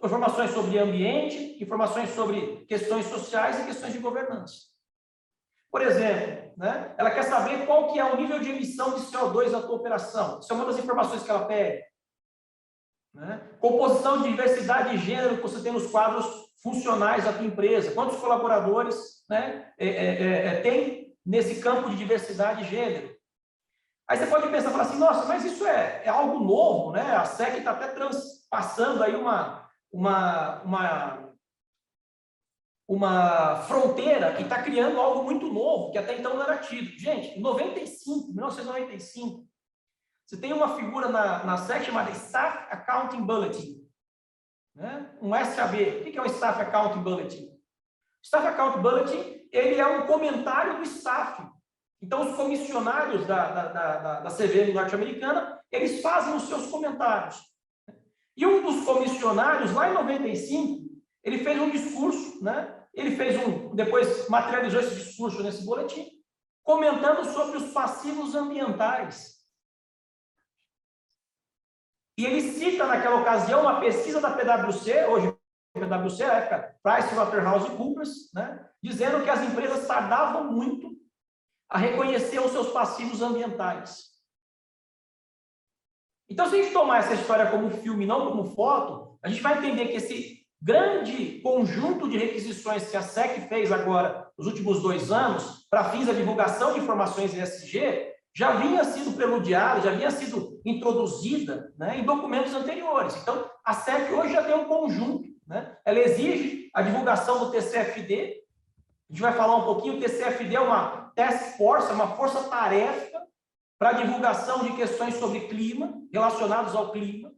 Informações sobre ambiente, informações sobre questões sociais e questões de governança. Por exemplo, né, ela quer saber qual que é o nível de emissão de CO2 da tua operação. Isso é uma das informações que ela pede. Né? Composição de diversidade de gênero que você tem nos quadros funcionais da tua empresa. Quantos colaboradores, né, tem nesse campo de diversidade de gênero? Aí você pode pensar, falar assim, nossa, mas isso é algo novo, né? A SEC está até transpassando aí uma fronteira que está criando algo muito novo, que até então não era tido. Gente, em 1995, você tem uma figura na SEC chamada Staff Accounting Bulletin, né? Um SAB. O que é um Staff Accounting Bulletin? Staff Accounting Bulletin, ele é um comentário do staff. Então, os comissionários da CVM norte-americana, eles fazem os seus comentários. E um dos comissionários, lá em 95, ele fez um discurso, né? Depois materializou esse discurso nesse boletim, comentando sobre os passivos ambientais. E ele cita, naquela ocasião, uma pesquisa da PwC, hoje PwC, na época, PricewaterhouseCoopers, né? Dizendo que as empresas tardavam muito a reconhecer os seus passivos ambientais. Então, se a gente tomar essa história como filme, não como foto, a gente vai entender que esse grande conjunto de requisições que a SEC fez agora, nos últimos 2 anos, para fins da divulgação de informações ESG, já vinha sido preludiada, já vinha sido introduzida, né, em documentos anteriores. Então, a SEC hoje já tem um conjunto, né? Ela exige a divulgação do TCFD. A gente vai falar um pouquinho, o TCFD é uma task force, uma força-tarefa para a divulgação de questões sobre clima, relacionadas ao clima,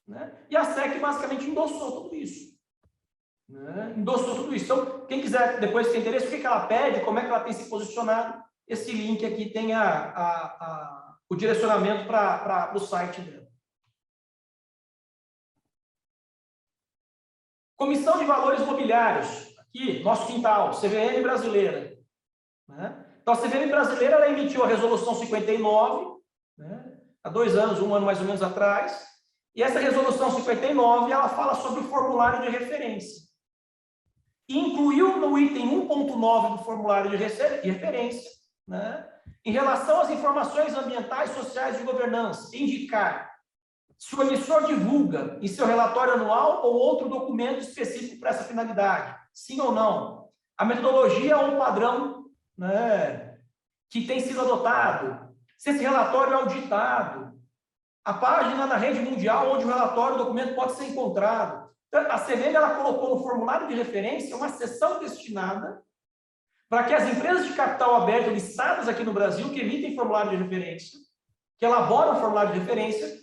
né? E a SEC basicamente endossou tudo isso. Né? Endossou tudo isso. Então, quem quiser depois ter interesse, o que ela pede, como é que ela tem se posicionado, esse link aqui tem o direcionamento para o site dela. Comissão de Valores Mobiliários. Aqui, nosso quintal, CVM brasileira. Né? Então, a CVM brasileira ela emitiu a Resolução 59, né? Há 2 anos, 1 ano mais ou menos atrás, e essa Resolução 59 ela fala sobre o formulário de referência. E incluiu no item 1.9 do formulário de referência, né, em relação às informações ambientais, sociais e de governança, indicar se o emissor divulga em seu relatório anual ou outro documento específico para essa finalidade, sim ou não, a metodologia ou o padrão, né, que tem sido adotado, se esse relatório é auditado, a página na rede mundial onde o relatório, o documento pode ser encontrado. Então, a CVM ela colocou no formulário de referência uma seção destinada para que as empresas de capital aberto listadas aqui no Brasil, que emitem formulário de referência, que elaboram formulário de referência,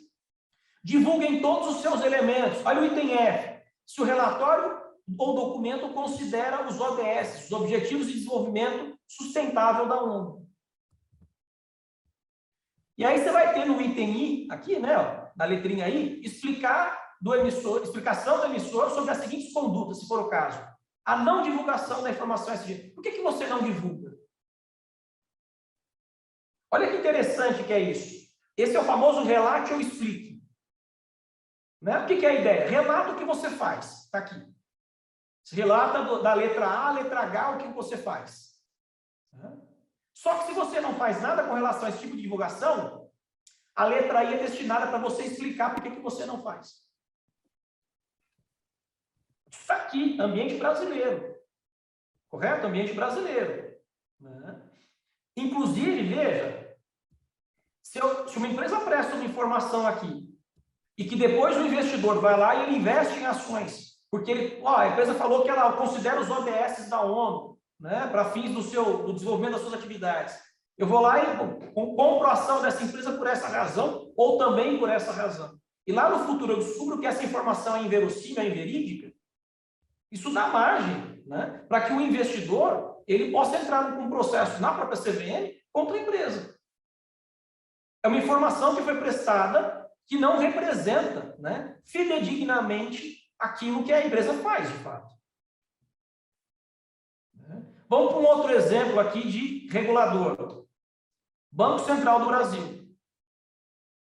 divulguem todos os seus elementos. Olha o item F. Se o relatório ou documento considera os ODS, os Objetivos de Desenvolvimento Sustentável da ONU. E aí você vai ter no item I, aqui, né, ó, na letrinha I, explicação do emissor sobre as seguintes condutas, se for o caso. A não divulgação da informação SG. Por que você não divulga? Olha que interessante que é isso. Esse é o famoso relate ou explique. Né? O que é a ideia? Relata o que você faz. Está aqui. Se relata da letra A à letra H o que você faz. Só que se você não faz nada com relação a esse tipo de divulgação, a letra I é destinada para você explicar por que você não faz. Isso aqui, ambiente brasileiro. Correto? Ambiente brasileiro. Né? Inclusive, veja, se uma empresa presta uma informação aqui e que depois o investidor vai lá e ele investe em ações, porque a empresa falou que ela considera os ODS da ONU, né, para fins do desenvolvimento das suas atividades. Eu vou lá e compro a ação dessa empresa por essa razão ou também por essa razão. E lá no futuro eu descubro que essa informação é inverossímil, é inverídica. Isso dá margem, né, para que o investidor ele possa entrar com um processo na própria CVM contra a empresa. É uma informação que foi prestada que não representa, né, fidedignamente aquilo que a empresa faz, de fato. Vamos para um outro exemplo aqui de regulador. Banco Central do Brasil.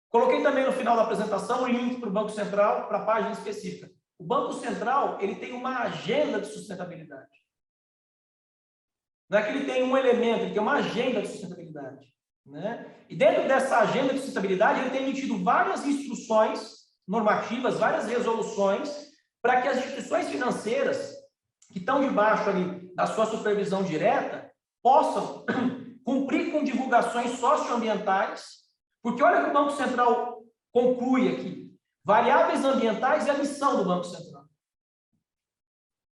Coloquei também no final da apresentação o link para o Banco Central, para a página específica. O Banco Central ele tem uma agenda de sustentabilidade. Não é que ele tem um elemento, ele tem uma agenda de sustentabilidade. Né? E dentro dessa agenda de sustentabilidade, ele tem emitido várias instruções normativas, várias resoluções, para que as instituições financeiras que estão debaixo ali da sua supervisão direta possam cumprir com divulgações socioambientais, porque olha o que o Banco Central conclui aqui. Variáveis ambientais é a missão do Banco Central.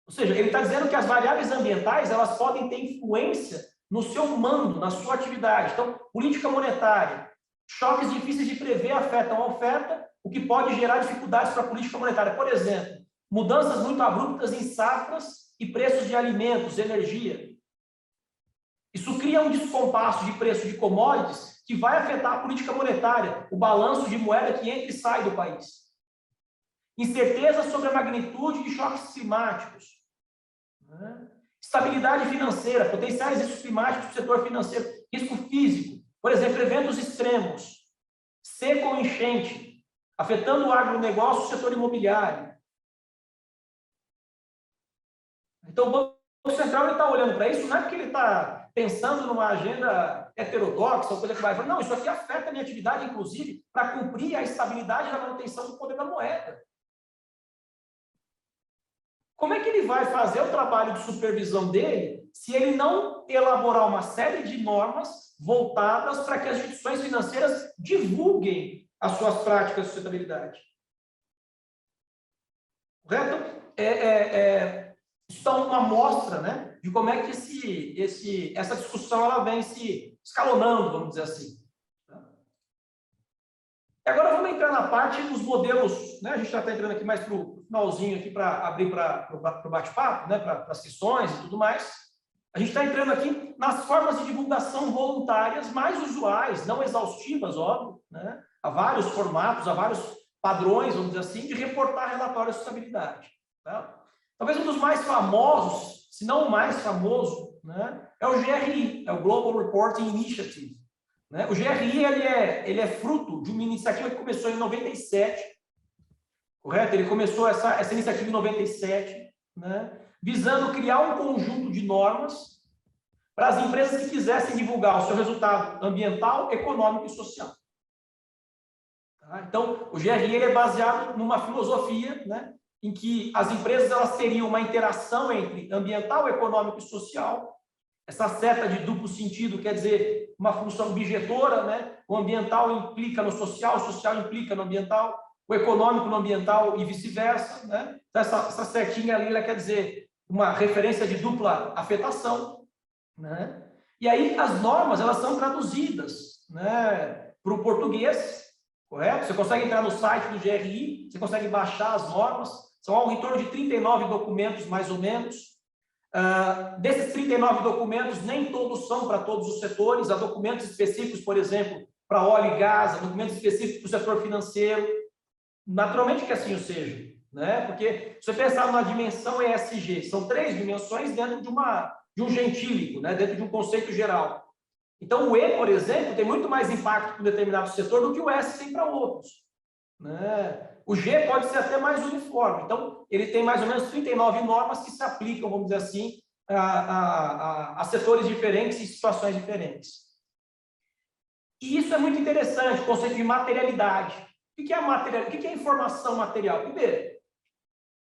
Ou seja, ele está dizendo que as variáveis ambientais elas podem ter influência no seu mando, na sua atividade. Então, política monetária, choques difíceis de prever afetam a oferta, o que pode gerar dificuldades para a política monetária. Por exemplo, mudanças muito abruptas em safras e preços de alimentos, energia. Isso cria um descompasso de preço de commodities que vai afetar a política monetária, o balanço de moeda que entra e sai do país. Incerteza sobre a magnitude de choques climáticos. Estabilidade financeira, potenciais riscos climáticos do setor financeiro, risco físico, por exemplo, eventos extremos, seca ou enchente, afetando o agronegócio e o setor imobiliário. Então, o Banco Central está olhando para isso, não é porque ele está pensando numa agenda heterodoxa ou coisa que vai falar, não, isso aqui afeta a minha atividade, inclusive, para cumprir a estabilidade da manutenção do poder da moeda. Como é que ele vai fazer o trabalho de supervisão dele se ele não elaborar uma série de normas voltadas para que as instituições financeiras divulguem as suas práticas de sustentabilidade? Correto? Isso dá uma amostra, né, de como é que essa discussão ela vem se escalonando, vamos dizer assim. E agora vamos entrar na parte dos modelos, né? A gente já está entrando aqui mais para o finalzinho aqui para abrir para o bate-papo, né? Para as questões e tudo mais. A gente está entrando aqui nas formas de divulgação voluntárias mais usuais, não exaustivas, óbvio, né? Há vários formatos, há vários padrões, vamos dizer assim, de reportar relatórios de sustentabilidade. Tá? Talvez um dos mais famosos, se não o mais famoso, né? É o GRI, é o Global Reporting Initiative. Né? O GRI ele é fruto de uma iniciativa que começou em 97, correto? Ele começou essa iniciativa em 97, né? Visando criar um conjunto de normas para as empresas que quisessem divulgar o seu resultado ambiental, econômico e social. Tá? Então, o GRI ele é baseado numa filosofia, né, em que as empresas elas teriam uma interação entre ambiental, econômico e social. Essa seta de duplo sentido quer dizer uma função objetora, né? O ambiental implica no social, o social implica no ambiental, o econômico no ambiental e vice-versa, né? Então, essa setinha ali, ela quer dizer uma referência de dupla afetação, né? E aí as normas, elas são traduzidas, né, para o português, correto? Você consegue entrar no site do GRI, você consegue baixar as normas, são algo em torno de 39 documentos, mais ou menos. Desses 39 documentos, nem todos são para todos os setores, há documentos específicos, por exemplo, para óleo e gás, há documentos específicos para o setor financeiro, naturalmente que assim o seja, né? Porque se você pensar numa dimensão ESG, são 3 dimensões dentro de um gentílico, né? Dentro de um conceito geral. Então, o E, por exemplo, tem muito mais impacto para um determinado setor do que o S tem para outros, né? O G pode ser até mais uniforme. Então, ele tem mais ou menos 39 normas que se aplicam, vamos dizer assim, a setores diferentes e situações diferentes. E isso é muito interessante, o conceito de materialidade. O que é material? O que é informação material? Primeiro,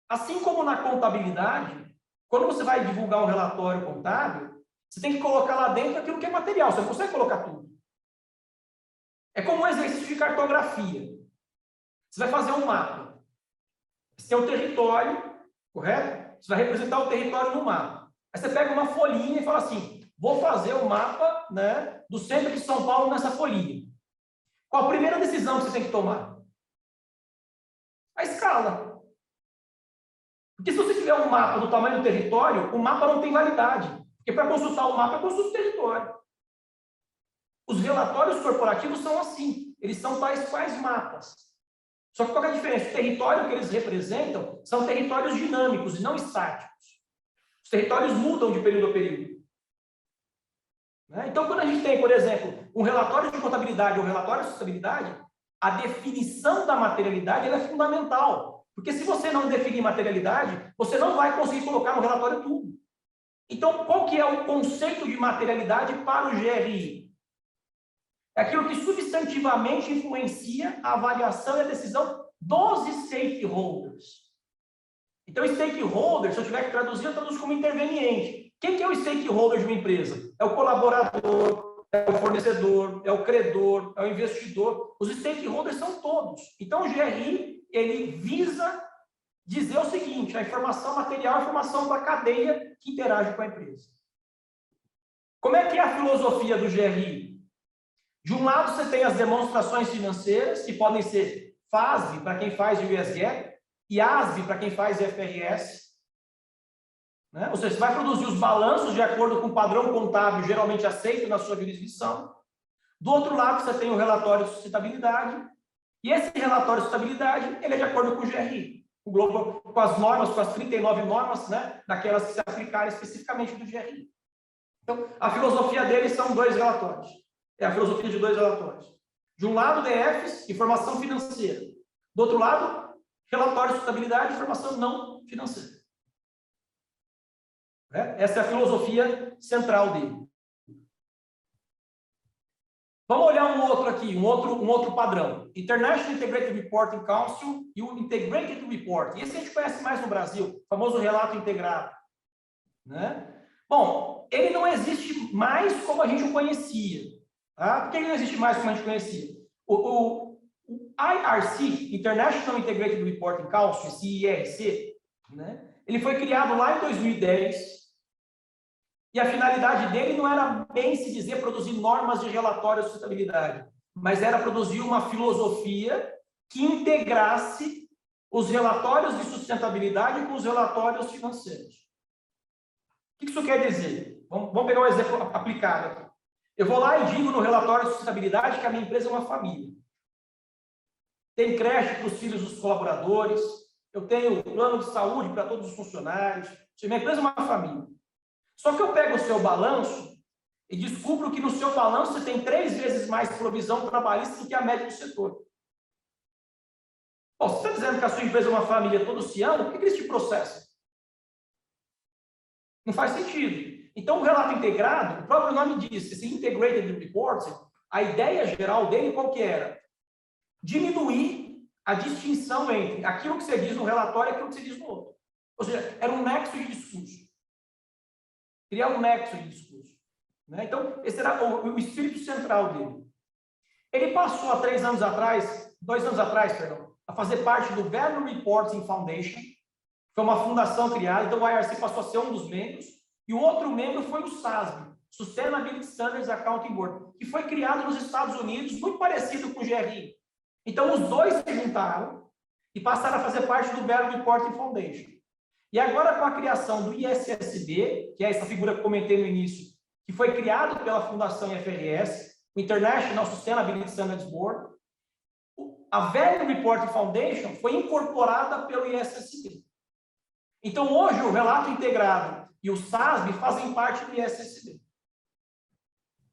assim como na contabilidade, quando você vai divulgar um relatório contábil, você tem que colocar lá dentro aquilo que é material, você não consegue colocar tudo. É como um exercício de cartografia. Você vai fazer um mapa. Você tem um território, correto? Você vai representar o território no mapa. Aí você pega uma folhinha e fala assim, vou fazer o mapa, né, do centro de São Paulo nessa folhinha. Qual a primeira decisão que você tem que tomar? A escala. Porque se você tiver um mapa do tamanho do território, o mapa não tem validade. Porque para consultar o mapa, eu consulto o território. Os relatórios corporativos são assim. Eles são tais quais mapas. Só que qual é a diferença? O território que eles representam são territórios dinâmicos e não estáticos. Os territórios mudam de período a período. Então, quando a gente tem, por exemplo, um relatório de contabilidade ou um relatório de sustentabilidade, a definição da materialidade ela é fundamental. Porque se você não definir materialidade, você não vai conseguir colocar no relatório tudo. Então, qual que é o conceito de materialidade para o GRI? É aquilo que substantivamente influencia a avaliação e a decisão dos stakeholders. Então, stakeholder, se eu tiver que traduzir, eu traduzo como interveniente. Quem que é o stakeholder de uma empresa? É o colaborador, é o fornecedor, é o credor, é o investidor. Os stakeholders são todos. Então, o GRI, ele visa dizer o seguinte, a informação material é a informação da cadeia que interage com a empresa. Como é que é a filosofia do GRI? De um lado, você tem as demonstrações financeiras, que podem ser FASB, para quem faz o US GAAP, e ASB, para quem faz IFRS. Né? Ou seja, você vai produzir os balanços de acordo com o padrão contábil geralmente aceito na sua jurisdição. Do outro lado, você tem o relatório de sustentabilidade, e esse relatório de sustentabilidade, ele é de acordo com o GRI, o Global, com as normas, com as 39 normas, né, daquelas que se aplicarem especificamente do GRI. Então, a filosofia deles são dois relatórios. É a filosofia de dois relatórios. De um lado, DFs, informação financeira. Do outro lado, relatório de sustentabilidade, informação não financeira. Essa é a filosofia central dele. Vamos olhar um outro aqui, um outro padrão. International Integrated Reporting Council e o Integrated Report. Esse a gente conhece mais no Brasil, o famoso relato integrado. Né? Bom, ele não existe mais como a gente o conhecia. Tá? Por que ele não existe mais como a gente conhecia? O IRC, International Integrated Reporting Council, esse IRC, né? Ele foi criado lá em 2010 e a finalidade dele não era bem se dizer produzir normas de relatório de sustentabilidade, mas era produzir uma filosofia que integrasse os relatórios de sustentabilidade com os relatórios financeiros. O que isso quer dizer? Vamos pegar um exemplo aplicado aqui. Eu vou lá e digo no relatório de sustentabilidade que a minha empresa é uma família. Tem creche para os filhos dos colaboradores, eu tenho plano de saúde para todos os funcionários, minha empresa é uma família. Só que eu pego o seu balanço e descubro que no seu balanço você tem 3 vezes mais provisão trabalhista do que a média do setor. Bom, você está dizendo que a sua empresa é uma família, todos se amam, por que eles te processam? Não faz sentido. Então, o relato integrado, o próprio nome diz, esse Integrated Reporting, a ideia geral dele qual que era? Diminuir a distinção entre aquilo que você diz no relatório e aquilo que você diz no outro. Ou seja, era um nexo de discurso. Criar um nexo de discurso. Né? Então, esse era o espírito central dele. Ele passou há 2 anos atrás, a fazer parte do Value Reporting Foundation, foi uma fundação criada, então o IRC passou a ser um dos membros, e o outro membro foi o SASB, Sustainability Standards Accounting Board, que foi criado nos Estados Unidos, muito parecido com o GRI. Então, os dois se juntaram e passaram a fazer parte do Value Reporting Foundation. E agora, com a criação do ISSB, que é essa figura que eu comentei no início, que foi criado pela Fundação IFRS, o International Sustainability Standards Board, a Value Reporting Foundation foi incorporada pelo ISSB. Então, hoje, o relato integrado e o SASB fazem parte do ISSB.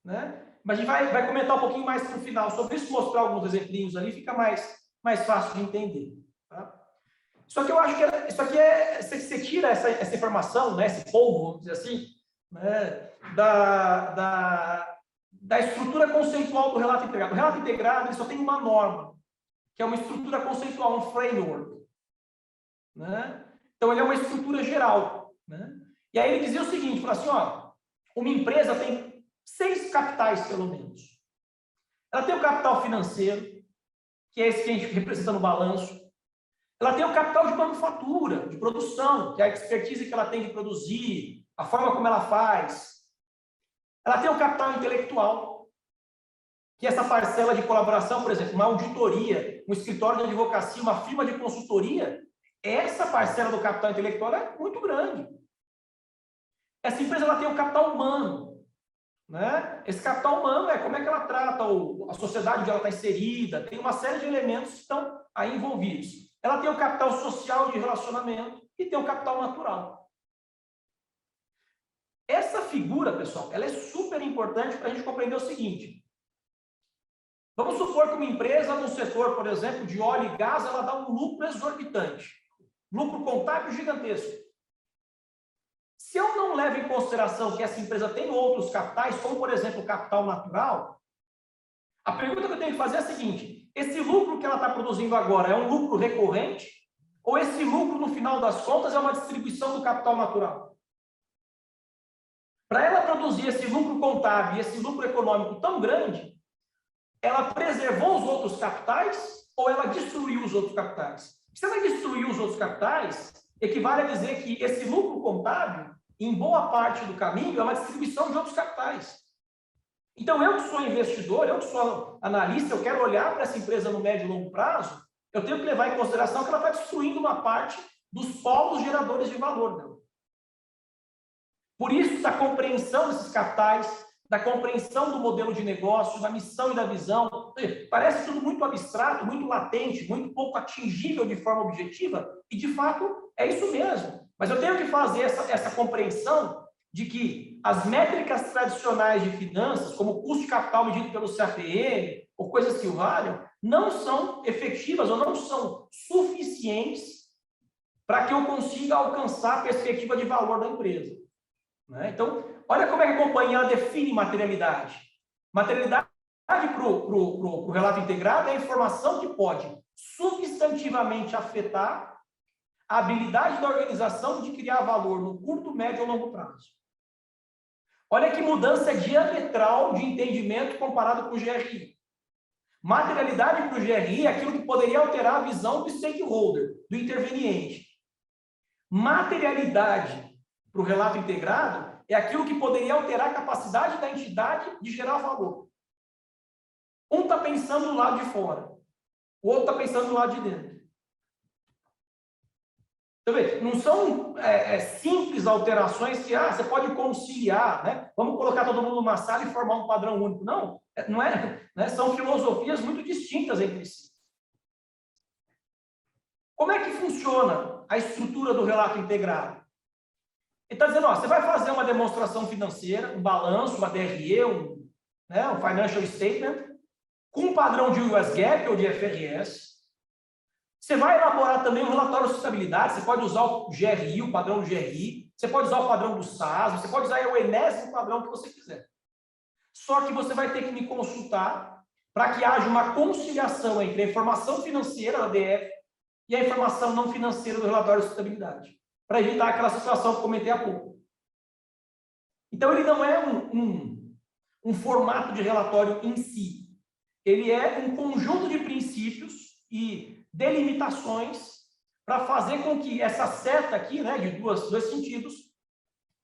Né? Mas a gente vai comentar um pouquinho mais no final sobre isso, mostrar alguns exemplinhos ali, fica mais fácil de entender. Tá? Só que eu acho que isso aqui você tira essa informação, né, esse polvo, vamos dizer assim, né, da estrutura conceitual do relato integrado. O relato integrado ele só tem uma norma, que é uma estrutura conceitual, um framework. Né? Então, ele é uma estrutura geral. Né? E aí ele dizia o seguinte, fala assim, ó, uma empresa tem 6 capitais, pelo menos. Ela tem o capital financeiro, que é esse que a gente representa no balanço. Ela tem o capital de manufatura, de produção, que é a expertise que ela tem de produzir, a forma como ela faz. Ela tem o capital intelectual, que é essa parcela de colaboração, por exemplo, uma auditoria, um escritório de advocacia, uma firma de consultoria, essa parcela do capital intelectual é muito grande. Essa empresa ela tem o capital humano. Né? Esse capital humano é como é que ela trata a sociedade onde ela está inserida, tem uma série de elementos que estão aí envolvidos. Ela tem o capital social de relacionamento e tem o capital natural. Essa figura, pessoal, ela é super importante para a gente compreender o seguinte. Vamos supor que uma empresa no setor, por exemplo, de óleo e gás, ela dá um lucro exorbitante. Lucro contábil gigantesco. Se eu não levo em consideração que essa empresa tem outros capitais, como, por exemplo, o capital natural, a pergunta que eu tenho que fazer é a seguinte: esse lucro que ela está produzindo agora é um lucro recorrente? Ou esse lucro, no final das contas, é uma distribuição do capital natural? Para ela produzir esse lucro contábil e esse lucro econômico tão grande, ela preservou os outros capitais ou ela destruiu os outros capitais? Se ela destruiu os outros capitais, equivale a dizer que esse lucro contábil, em boa parte do caminho, é uma distribuição de outros capitais. Então, eu que sou investidor, eu que sou analista, eu quero olhar para essa empresa no médio e longo prazo, eu tenho que levar em consideração que ela está destruindo uma parte dos polos geradores de valor dela. Por isso, da compreensão desses capitais, da compreensão do modelo de negócio, da missão e da visão, parece tudo muito abstrato, muito latente, muito pouco atingível de forma objetiva, e de fato é isso mesmo. Mas eu tenho que fazer essa compreensão de que as métricas tradicionais de finanças, como o custo de capital medido pelo CAPM, ou coisas que o valham, não são efetivas ou não são suficientes para que eu consiga alcançar a perspectiva de valor da empresa. Né? Então, olha como é que a companhia ela define materialidade. Materialidade para o relato integrado é a informação que pode substantivamente afetar a habilidade da organização de criar valor no curto, médio ou longo prazo. Olha que mudança diametral de entendimento comparado com o GRI. Materialidade para o GRI é aquilo que poderia alterar a visão do stakeholder, do interveniente. Materialidade para o relato integrado é aquilo que poderia alterar a capacidade da entidade de gerar valor. Um está pensando do lado de fora, o outro está pensando do lado de dentro. Não são simples alterações que você pode conciliar, né? Vamos colocar todo mundo numa sala e formar um padrão único. Não é, né? São filosofias muito distintas entre si. Como é que funciona a estrutura do relato integrado? Ele está dizendo, você vai fazer uma demonstração financeira, um balanço, uma DRE, um financial statement, com um padrão de US GAAP ou de FRS. Você vai elaborar também um relatório de sustentabilidade, você pode usar o GRI, o padrão do GRI, você pode usar o padrão do SAS, você pode usar o enésimo padrão que você quiser. Só que você vai ter que me consultar para que haja uma conciliação entre a informação financeira da DF e a informação não financeira do relatório de sustentabilidade, para evitar aquela situação que eu comentei há pouco. Então, ele não é um formato de relatório em si. Ele é um conjunto de princípios e delimitações para fazer com que essa seta aqui, né, de dois sentidos,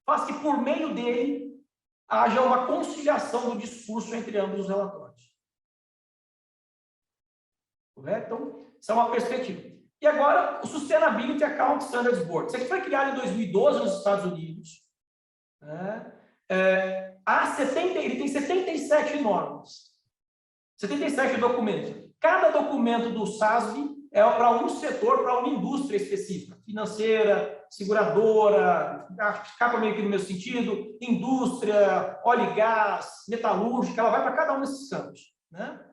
faça que, por meio dele, haja uma conciliação do discurso entre ambos os relatórios. Correto? Então, essa é uma perspectiva. E agora, o Sustainability Account Standards Board. Isso aqui foi criado em 2012 nos Estados Unidos. Né? Ele tem 77 normas. 77 documentos. Cada documento do SASB é para um setor, para uma indústria específica. Financeira, seguradora, acaba meio que no mesmo sentido, indústria, óleo e gás, metalúrgica, ela vai para cada um desses campos, né?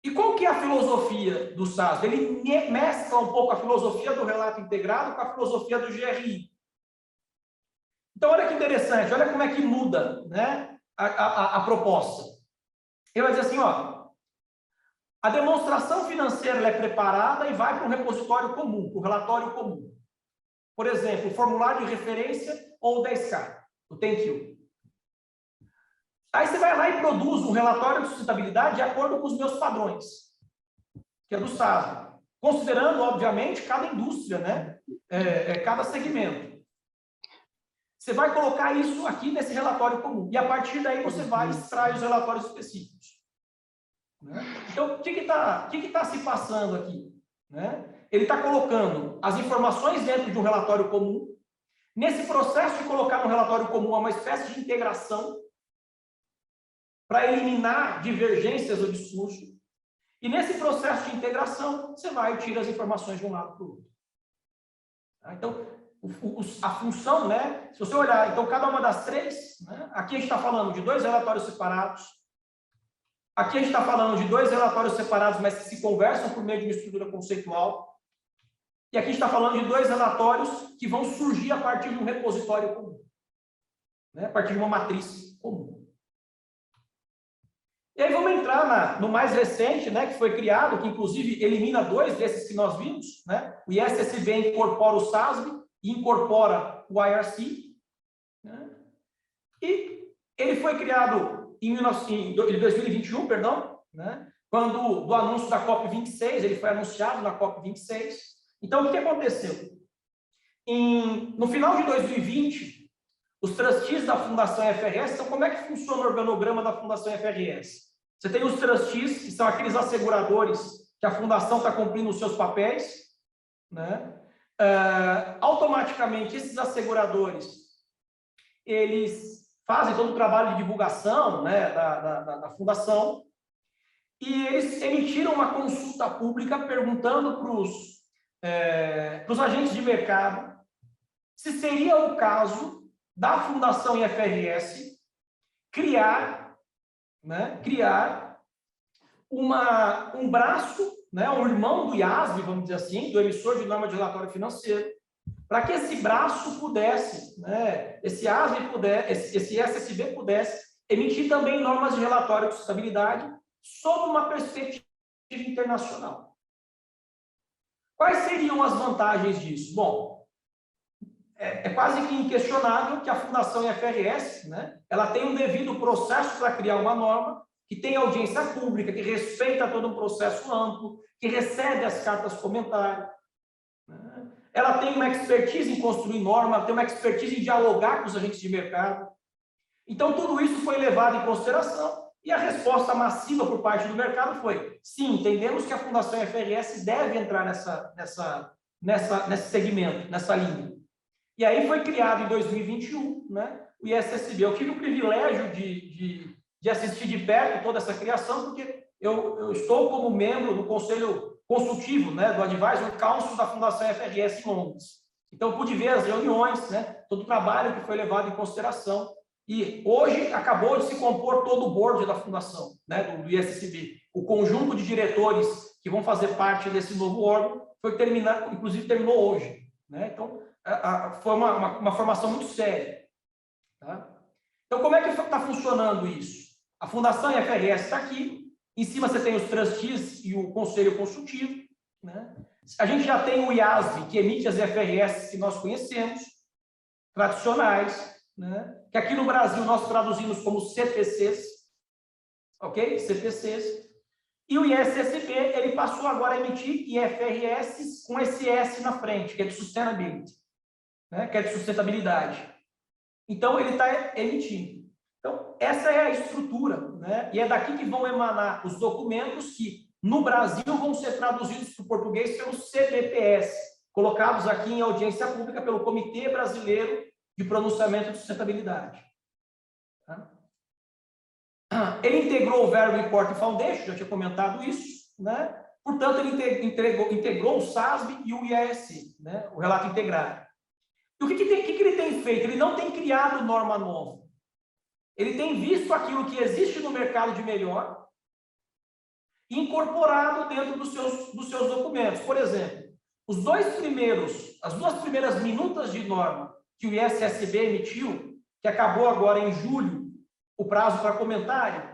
E qual que é a filosofia do SASB? Ele mescla um pouco a filosofia do relato integrado com a filosofia do GRI. Então, olha que interessante, olha como é que muda, né, a proposta. Ele vai dizer assim, ó, a demonstração financeira ela é preparada e vai para um repositório comum, para o relatório comum. Por exemplo, o formulário de referência ou o 10K, o Thank You. Aí você vai lá e produz um relatório de sustentabilidade de acordo com os meus padrões, que é do SASB, considerando, obviamente, cada indústria, né? Cada segmento. Você vai colocar isso aqui nesse relatório comum, e a partir daí você vai extrair os relatórios específicos. Né? Então, o que está se passando aqui? Né? Ele está colocando as informações dentro de um relatório comum. Nesse processo de colocar no relatório comum, há uma espécie de integração para eliminar divergências do discurso. E nesse processo de integração, você vai e tira as informações de um lado para o outro. Então, a função, né? Se você olhar, então, cada uma das três, né? Aqui a gente está falando de 2 relatórios separados. Aqui a gente está falando de 2 relatórios separados, mas que se conversam por meio de uma estrutura conceitual. E aqui a gente está falando de 2 relatórios que vão surgir a partir de um repositório comum, né? A partir de uma matriz comum. E aí vamos entrar no mais recente, né, que foi criado, que inclusive elimina 2 desses que nós vimos, né? O ISSB incorpora o SASB e incorpora o IRC, né? E ele foi criado em 2021, perdão, né? Quando do anúncio da COP26, ele foi anunciado na COP26. Então, o que aconteceu? No final de 2020, os trustees da Fundação FRS, então como é que funciona o organograma da Fundação FRS? Você tem os trustees, que são aqueles asseguradores que a Fundação está cumprindo os seus papéis, né? Automaticamente, esses asseguradores, eles fazem todo o trabalho de divulgação, né, da Fundação, e eles emitiram uma consulta pública perguntando para os agentes de mercado se seria o caso da Fundação IFRS criar um braço, né, um irmão do IASB, vamos dizer assim, do emissor de norma de relatório financeiro, para que esse braço pudesse, né, esse ISSB pudesse emitir também normas de relatório de sustentabilidade sob uma perspectiva internacional. Quais seriam as vantagens disso? Bom, é quase que inquestionável que a Fundação IFRS, né, ela tem um devido processo para criar uma norma, que tem audiência pública, que respeita todo um processo amplo, que recebe as cartas comentário. Né? Ela tem uma expertise em construir norma, ela tem uma expertise em dialogar com os agentes de mercado. Então, tudo isso foi levado em consideração e a resposta massiva por parte do mercado foi: sim, entendemos que a Fundação IFRS deve entrar nesse segmento, nessa linha. E aí foi criado em 2021, né, o ISSB. Eu tive o privilégio de assistir de perto toda essa criação, porque eu estou como membro do Conselho Consultivo, né, do Advisory Council da Fundação FRS em Londres. Então, pude ver as reuniões, né, todo o trabalho que foi levado em consideração. E hoje acabou de se compor todo o board da Fundação, né, do ISSB. O conjunto de diretores que vão fazer parte desse novo órgão foi terminado, inclusive terminou hoje. Né? Então, foi uma formação muito séria. Tá? Então, como é que está funcionando isso? A Fundação IFRS está aqui, em cima você tem os trustees e o Conselho Consultivo. Né? A gente já tem o IASB, que emite as IFRS que nós conhecemos, tradicionais, né? Que aqui no Brasil nós traduzimos como CPCs, ok? CPCs. E o ISSB, ele passou agora a emitir IFRS com esse S na frente, que é de sustainability, né? Que é de sustentabilidade. Então, ele está emitindo. Então, essa é a estrutura, né? E é daqui que vão emanar os documentos que, no Brasil, vão ser traduzidos para o português pelos CBPS, colocados aqui em audiência pública pelo Comitê Brasileiro de Pronunciamento de Sustentabilidade. Tá? Ele integrou o Value Reporting Foundation, já tinha comentado isso, né? Portanto, ele integrou o SASB e o IES, né? O relato integrado. E o que ele tem feito? Ele não tem criado norma nova. Ele tem visto aquilo que existe no mercado de melhor e incorporado dentro dos seus documentos. Por exemplo, as duas primeiras minutas de norma que o ISSB emitiu, que acabou agora em julho, o prazo para comentário,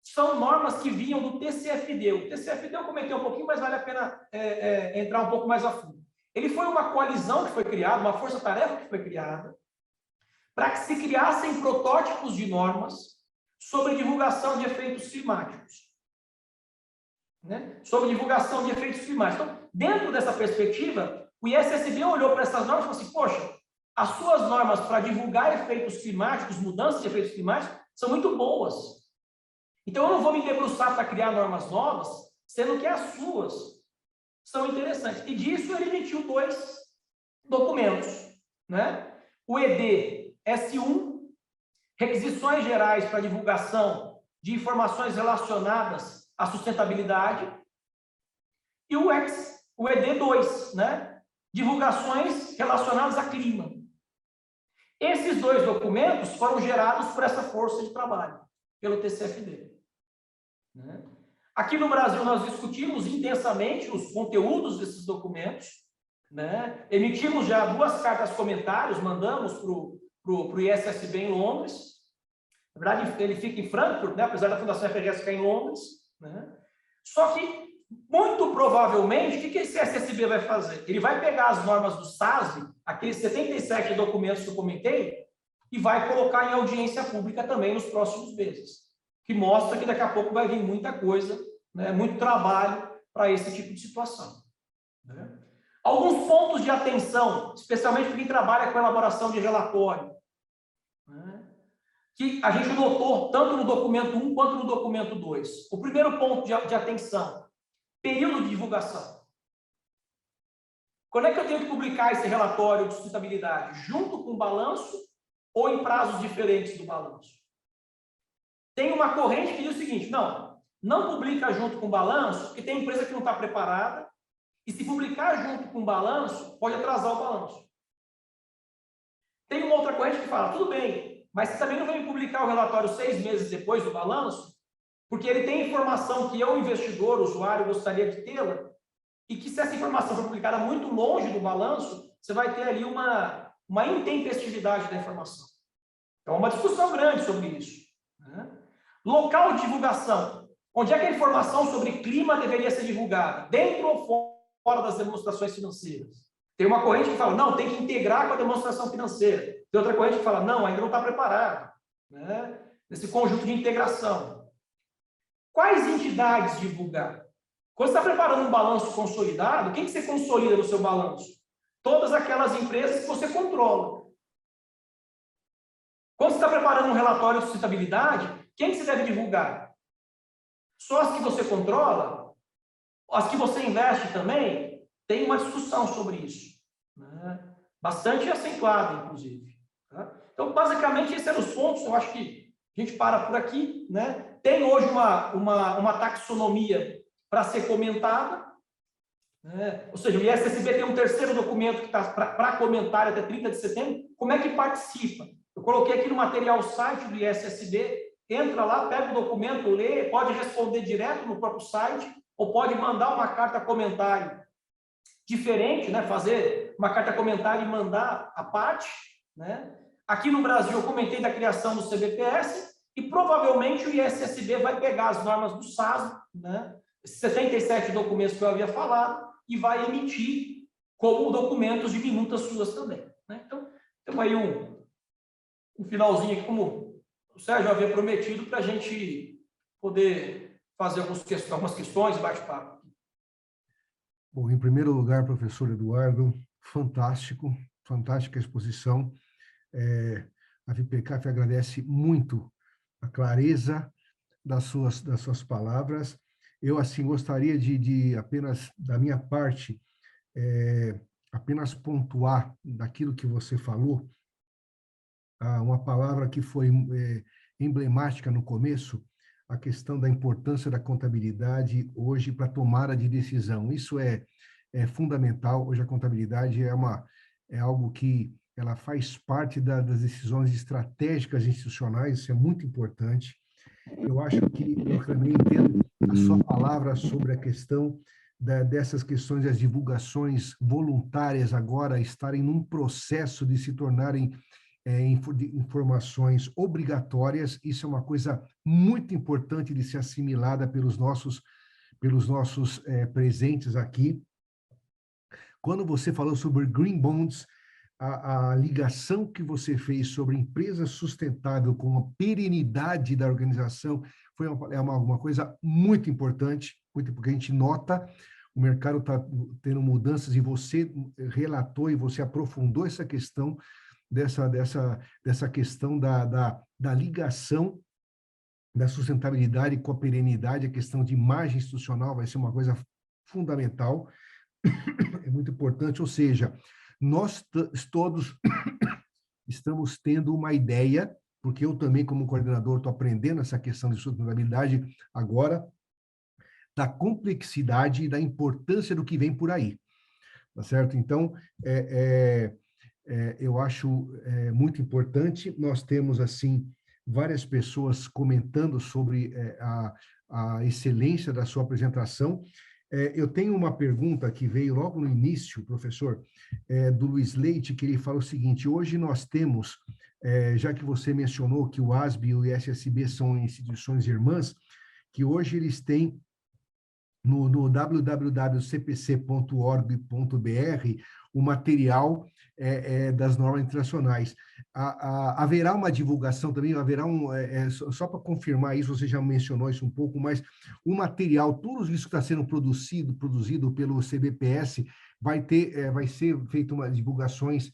são normas que vinham do TCFD. O TCFD eu comentei um pouquinho, mas vale a pena entrar um pouco mais a fundo. Ele foi uma coalizão que foi criada, uma força-tarefa que foi criada, para que se criassem protótipos de normas sobre divulgação de efeitos climáticos. Né? Sobre divulgação de efeitos climáticos. Então, dentro dessa perspectiva, o ISSB olhou para essas normas e falou assim, poxa, as suas normas para divulgar efeitos climáticos, mudanças de efeitos climáticos, são muito boas. Então, eu não vou me debruçar para criar normas novas, sendo que as suas são interessantes. E disso ele emitiu 2 documentos. Né? O ED S1, requisições gerais para divulgação de informações relacionadas à sustentabilidade, e o ED2, né? Divulgações relacionadas a clima. Esses 2 documentos foram gerados por essa força de trabalho, pelo TCFD. Né? Aqui no Brasil, nós discutimos intensamente os conteúdos desses documentos, né? Emitimos já 2 cartas comentários, mandamos para o ISSB em Londres. Na verdade, ele fica em Frankfurt, né? Apesar da Fundação FRS ficar em Londres. Né? Só que, muito provavelmente, o que esse ISSB vai fazer? Ele vai pegar as normas do SASB, aqueles 77 documentos que eu comentei, e vai colocar em audiência pública também nos próximos meses, que mostra que daqui a pouco vai vir muita coisa, né? Muito trabalho para esse tipo de situação. Né? Alguns pontos de atenção, especialmente para quem trabalha com elaboração de relatório, né? Que a gente notou tanto no documento 1 quanto no documento 2. O primeiro ponto de atenção, período de divulgação. Quando é que eu tenho que publicar esse relatório de sustentabilidade? Junto com o balanço ou em prazos diferentes do balanço? Tem uma corrente que diz o seguinte, não publica junto com o balanço, porque tem empresa que não está preparada, e se publicar junto com o balanço, pode atrasar o balanço. Tem uma outra corrente que fala, tudo bem, mas você também não vai publicar o relatório 6 meses depois do balanço, porque ele tem informação que eu, investidor, usuário, gostaria de tê-la, e que se essa informação for publicada muito longe do balanço, você vai ter ali uma intempestividade da informação. Então, é uma discussão grande sobre isso. Né? Local de divulgação. Onde é que a informação sobre clima deveria ser divulgada? Dentro ou fora das demonstrações financeiras? Tem uma corrente que fala, não, tem que integrar com a demonstração financeira. Tem outra corrente que fala, não, ainda não está preparado. Né? Nesse conjunto de integração. Quais entidades divulgar? Quando você está preparando um balanço consolidado, quem que você consolida no seu balanço? Todas aquelas empresas que você controla. Quando você está preparando um relatório de sustentabilidade, quem que você deve divulgar? Só as que você controla? As que você investe também? Tem uma discussão sobre isso. Né? Bastante acentuada, inclusive. Tá? Então, basicamente, esses eram os pontos. Eu acho que a gente para por aqui. Né? Tem hoje uma taxonomia para ser comentada. Né? Ou seja, o ISSB tem um terceiro documento que está para comentário até 30 de setembro. Como é que participa? Eu coloquei aqui no material site do ISSB. Entra lá, pega o documento, lê, pode responder direto no próprio site, ou pode mandar uma carta comentário diferente, né? Fazer uma carta comentário e mandar a parte. Né? Aqui no Brasil, eu comentei da criação do CBPS, e provavelmente o ISSB vai pegar as normas do SASB, né? Esses 77 documentos que eu havia falado, e vai emitir como documentos de minutas suas também. Né? Então, temos aí um finalzinho aqui, como o Sérgio havia prometido, para a gente poder fazer algumas questões e bate-papo. Bom, em primeiro lugar, professor Eduardo, fantástica exposição. A VPCAF agradece muito a clareza das suas palavras. Eu, assim, gostaria de apenas, da minha parte, apenas pontuar daquilo que você falou, uma palavra que foi emblemática no começo, a questão da importância da contabilidade hoje para tomada de decisão. Isso é fundamental. Hoje a contabilidade é algo que ela faz parte das decisões estratégicas institucionais, isso é muito importante. Eu acho que eu também entendo a sua palavra sobre a questão dessas questões das divulgações voluntárias agora estarem num processo de se tornarem informações obrigatórias. Isso é uma coisa muito importante de ser assimilada pelos nossos presentes aqui. Quando você falou sobre Green Bonds, a ligação que você fez sobre empresa sustentável com a perenidade da organização é uma coisa muito importante, porque a gente nota o mercado está tendo mudanças e você relatou e você aprofundou essa questão dessa questão da ligação da sustentabilidade com a perenidade, a questão de imagem institucional vai ser uma coisa fundamental, é muito importante, ou seja, nós todos estamos tendo uma ideia, porque eu também, como coordenador, estou aprendendo essa questão de sustentabilidade agora, da complexidade e da importância do que vem por aí, tá certo? Então, eu acho muito importante, nós temos, assim, várias pessoas comentando sobre a excelência da sua apresentação. Eu tenho uma pergunta que veio logo no início, professor, do Luiz Leite, que ele fala o seguinte: hoje nós temos, já que você mencionou que o ASB e o ISSB são instituições irmãs, que hoje eles têm no www.cpc.org.br o material das normas internacionais. Haverá uma divulgação também, haverá só para confirmar isso, você já mencionou isso um pouco, mas o material, tudo isso que está sendo produzido pelo CBPS, vai ser feito umas divulgações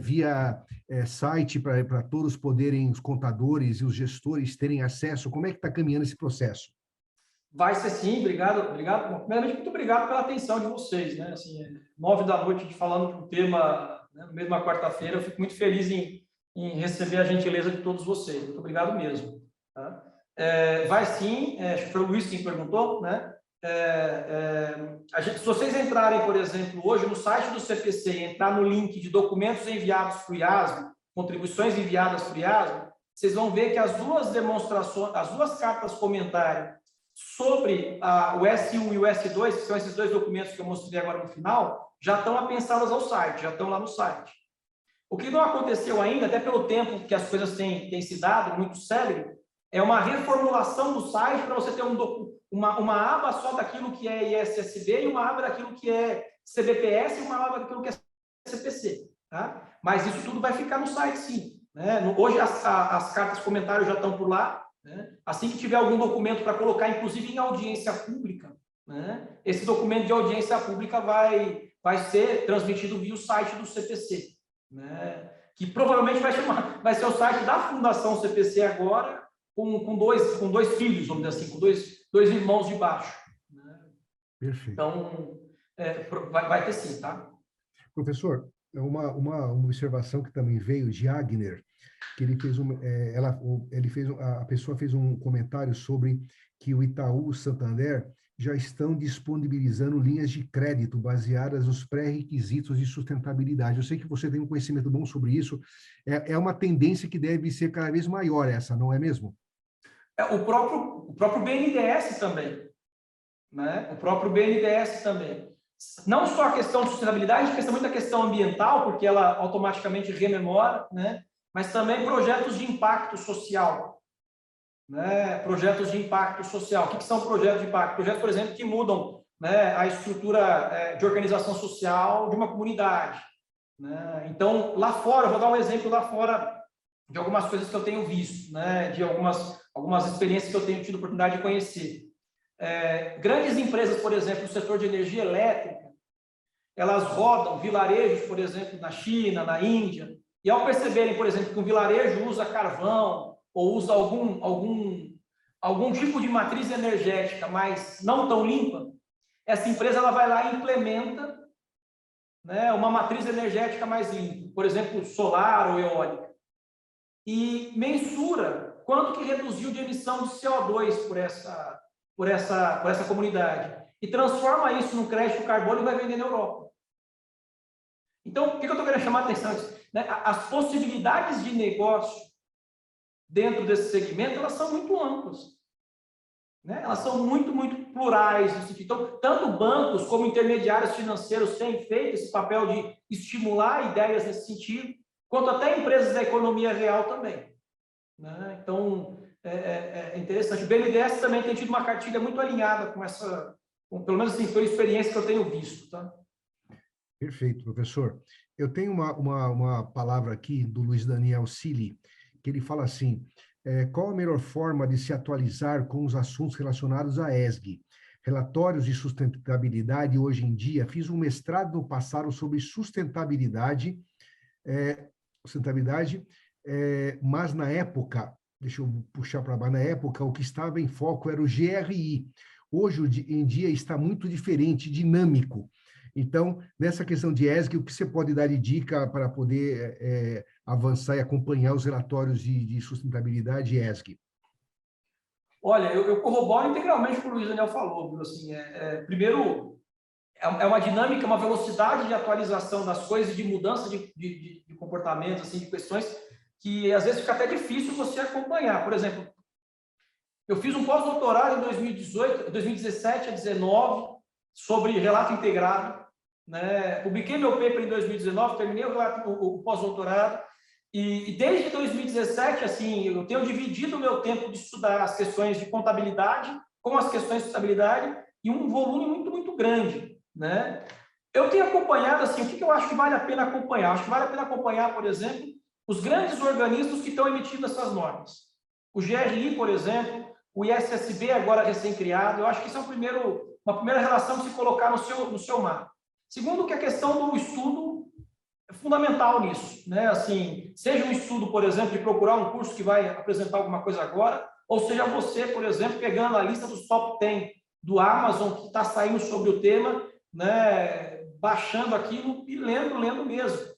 via site para todos poderem, os contadores e os gestores terem acesso. Como é que está caminhando esse processo? Vai ser sim, obrigado. Primeiramente, muito obrigado pela atenção de vocês, né? Assim, 9 da noite de falando de um tema, né, no meio de uma quarta-feira, eu fico muito feliz em receber a gentileza de todos vocês. Muito obrigado mesmo. Tá? Vai sim, acho que foi o Luiz quem perguntou, né? Se vocês entrarem, por exemplo, hoje no site do CPC, entrar no link de documentos enviados para o IASB, contribuições enviadas para o IASB, vocês vão ver que as duas demonstrações, as duas cartas comentário sobre o S1 e o S2, que são esses dois documentos que eu mostrei agora no final, já estão apensadas ao site, já estão lá no site. O que não aconteceu ainda, até pelo tempo que as coisas têm se dado, muito célebre, é uma reformulação do site para você ter uma aba só daquilo que é ISSB e uma aba daquilo que é CBPS e uma aba daquilo que é CPC. Tá? Mas isso tudo vai ficar no site, sim. Né? Hoje as cartas comentários já estão por lá. Né? Assim que tiver algum documento para colocar, inclusive em audiência pública, né? Esse documento de audiência pública vai ser transmitido via o site do CPC, né? Que provavelmente vai ser o site da Fundação CPC agora, com dois filhos, vamos dizer assim, com dois irmãos de baixo. Né? Perfeito. Então, vai ter sim, tá? Professor, uma observação que também veio de Agner, que a pessoa fez um comentário sobre que o Itaú, o Santander, já estão disponibilizando linhas de crédito baseadas nos pré-requisitos de sustentabilidade. Eu sei que você tem um conhecimento bom sobre isso. É uma tendência que deve ser cada vez maior essa, não é mesmo? O próprio BNDES também. Né? O próprio BNDES também. Não só a questão de sustentabilidade, a questão muito da questão ambiental, porque ela automaticamente rememora, né? Mas também projetos de impacto social. Né? Projetos de impacto social. O que são projetos de impacto? Projetos, por exemplo, que mudam, né, a estrutura de organização social de uma comunidade. Né? Então, lá fora, vou dar um exemplo lá fora de algumas coisas que eu tenho visto, né? De algumas experiências que eu tenho tido a oportunidade de conhecer. Grandes empresas, por exemplo, no setor de energia elétrica, elas rodam vilarejos, por exemplo, na China, na Índia, e ao perceberem, por exemplo, que um vilarejo usa carvão ou usa algum tipo de matriz energética, mas não tão limpa, essa empresa ela vai lá e implementa, né, uma matriz energética mais limpa, por exemplo, solar ou eólica, e mensura quanto que reduziu de emissão de CO2 por essa comunidade. E transforma isso no crédito carbono e vai vender na Europa. Então, o que eu estou querendo chamar a atenção? Né? As possibilidades de negócio dentro desse segmento, elas são muito amplas. Né? Elas são muito, muito plurais. Então, tanto bancos como intermediários financeiros têm feito esse papel de estimular ideias nesse sentido, quanto até empresas da economia real também. Né? Então, é interessante. O BNDES também tem tido uma cartilha muito alinhada com essa, pelo menos assim, foi a experiência que eu tenho visto. Tá? Perfeito, professor. Eu tenho uma palavra aqui do Luiz Daniel Sili, que ele fala assim, qual a melhor forma de se atualizar com os assuntos relacionados à ESG? Relatórios de sustentabilidade hoje em dia, fiz um mestrado no passado sobre sustentabilidade, mas na época, deixa eu puxar para baixo, na época o que estava em foco era o GRI. Hoje em dia está muito diferente, dinâmico. Então, nessa questão de ESG, o que você pode dar de dica para poder avançar e acompanhar os relatórios de sustentabilidade ESG? Olha, eu corroboro integralmente o que o Luiz Daniel falou. Viu? Assim, primeiro, é uma dinâmica, uma velocidade de atualização das coisas, de mudança de comportamentos, assim, de questões que às vezes fica até difícil você acompanhar. Por exemplo, eu fiz um pós-doutorado em 2017 a 2019 sobre relato integrado. Né? Publiquei meu paper em 2019, terminei o pós-doutorado, e desde 2017, assim, eu tenho dividido o meu tempo de estudar as questões de contabilidade com as questões de sustentabilidade e um volume muito, muito grande. Né? Eu tenho acompanhado, assim, o que eu acho que vale a pena acompanhar? Acho que vale a pena acompanhar, por exemplo, os grandes organismos que estão emitindo essas normas. O GRI, por exemplo, o ISSB, agora recém-criado, eu acho que isso é uma primeira relação de se colocar no seu mapa. Segundo, que a questão do estudo é fundamental nisso, né? Assim, seja um estudo, por exemplo, de procurar um curso que vai apresentar alguma coisa agora, ou seja você, por exemplo, pegando a lista dos top 10 do Amazon que está saindo sobre o tema, né? Baixando aquilo e lendo mesmo.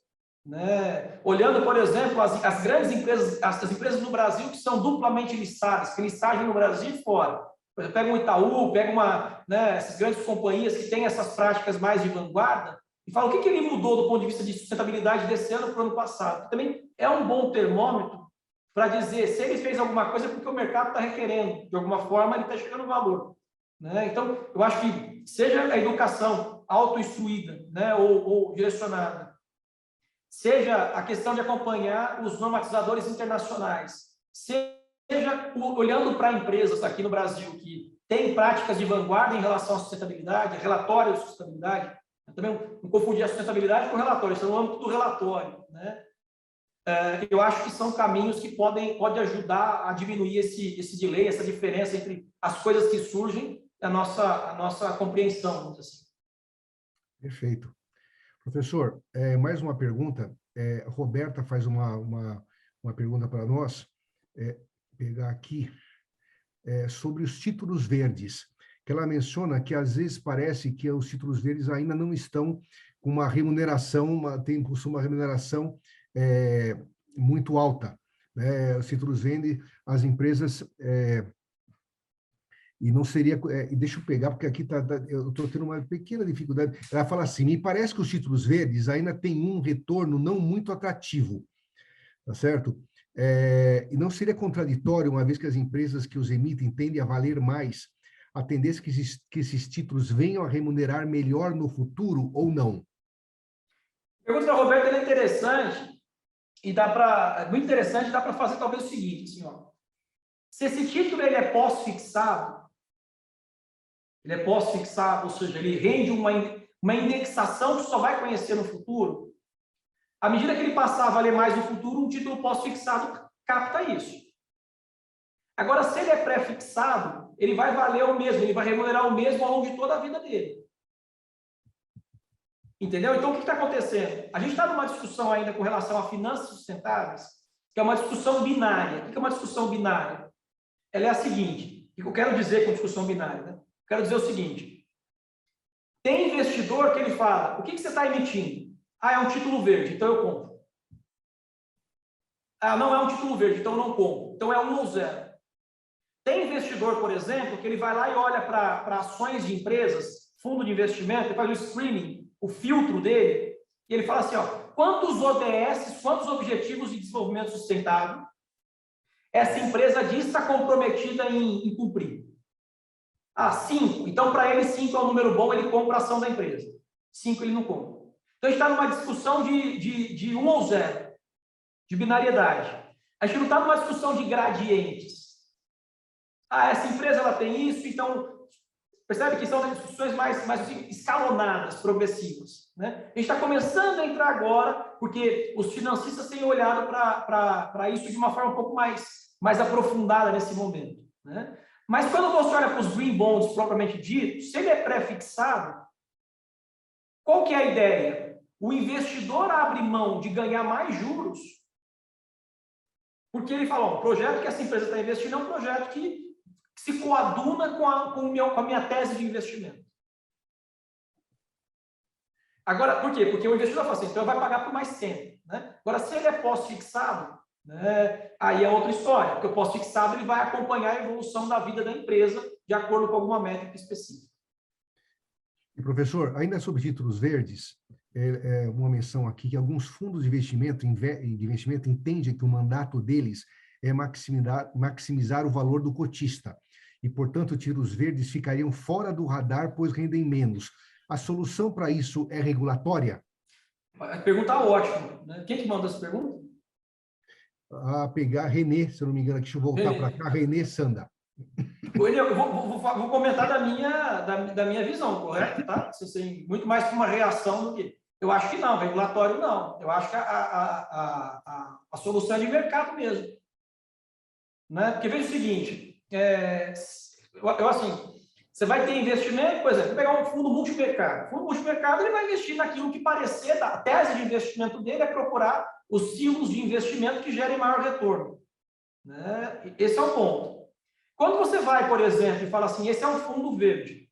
Né? Olhando, por exemplo, as grandes empresas, as empresas do Brasil que são duplamente listadas, que listagem no Brasil e fora. Por exemplo, pega um Itaú, pega essas grandes companhias que têm essas práticas mais de vanguarda e fala o que ele mudou do ponto de vista de sustentabilidade desse ano para o ano passado. Também é um bom termômetro para dizer se ele fez alguma coisa porque o mercado está requerendo, de alguma forma ele está chegando valor. Né? Então, eu acho que seja a educação autoinstruída, né, ou direcionada, seja a questão de acompanhar os normatizadores internacionais, seja olhando para empresas aqui no Brasil que têm práticas de vanguarda em relação à sustentabilidade, relatórios de sustentabilidade, também não confundir a sustentabilidade com o relatório, isso é no âmbito do relatório. Né? Eu acho que são caminhos que podem ajudar a diminuir esse delay, essa diferença entre as coisas que surgem e a nossa compreensão, vamos dizer assim. Perfeito. Professor, mais uma pergunta. Roberta faz uma pergunta para nós. Pegar aqui, sobre os títulos verdes, que ela menciona que às vezes parece que os títulos verdes ainda não estão com uma remuneração, uma remuneração muito alta. Né? Os títulos verdes, as empresas... e não seria... deixa eu pegar, porque aqui eu estou tendo uma pequena dificuldade. Ela fala assim, me parece que os títulos verdes ainda têm um retorno não muito atrativo, tá certo? E não seria contraditório, uma vez que as empresas que os emitem tendem a valer mais, a tendência que esses títulos venham a remunerar melhor no futuro ou não? A pergunta da Roberta é interessante e muito interessante, dá para fazer talvez o seguinte, assim, ó. Se esse título ele é pós-fixado, ou seja, ele rende uma indexação que só vai conhecer no futuro, à medida que ele passar a valer mais no futuro, um título pós-fixado capta isso. Agora, se ele é pré-fixado, ele vai valer o mesmo, ele vai remunerar o mesmo ao longo de toda a vida dele. Entendeu? Então, o que está acontecendo? A gente está numa discussão ainda com relação a finanças sustentáveis, que é uma discussão binária. O que é uma discussão binária? Ela é a seguinte, o que eu quero dizer com discussão binária? Né? Quero dizer o seguinte, tem investidor que ele fala, o que você está emitindo? Ah, é um título verde, então eu compro. Ah, não é um título verde, então eu não compro. Então é 1 ou 0. Tem investidor, por exemplo, que ele vai lá e olha para ações de empresas, fundo de investimento, ele faz o screening, o filtro dele, e ele fala assim, ó, quantos ODS, quantos Objetivos de Desenvolvimento Sustentável essa empresa diz estar comprometida em cumprir? Ah, 5. Então, para ele, 5 é um número bom, ele compra a ação da empresa. 5 ele não compra. Então, a gente está numa discussão de 1 ou 0, de binariedade. A gente não está numa discussão de gradientes. Ah, essa empresa ela tem isso, então, percebe que são discussões mais assim, escalonadas, progressivas. Né? A gente está começando a entrar agora, porque os financistas têm olhado para isso de uma forma um pouco mais aprofundada nesse momento. Né? Mas quando você olha para os green bonds propriamente dito, se ele é pré-fixado, qual que é a ideia? O investidor abre mão de ganhar mais juros, porque ele fala, ó, o projeto que essa empresa está investindo é um projeto que se coaduna com a minha tese de investimento. Agora, por quê? Porque o investidor fala assim, então vai pagar por mais tempo. Né? Agora, se ele é pós-fixado, né, aí é outra história, porque o pós-fixado ele vai acompanhar a evolução da vida da empresa de acordo com alguma métrica específica. E, professor, ainda sobre títulos verdes, uma menção aqui que alguns fundos de investimento entendem que o mandato deles é maximizar o valor do cotista. E, portanto, títulos verdes ficariam fora do radar, pois rendem menos. A solução para isso é regulatória? A pergunta ótima. Né? Quem que manda essa pergunta? A pegar Renê, se eu não me engano, deixa eu voltar para cá, Renê Sanda. Eu vou comentar da minha visão, correto? Tá? Assim, muito mais para uma reação do que... Eu acho que não, regulatório não. Eu acho que a solução é de mercado mesmo. Né? Porque veja o seguinte, assim, você vai ter investimento, por exemplo, pegar um fundo multimercado. O fundo multimercado ele vai investir naquilo que parecer, a tese de investimento dele é procurar os ciclos de investimento que gerem maior retorno. Né? Esse é o ponto. Quando você vai, por exemplo, e fala assim, esse é um fundo verde,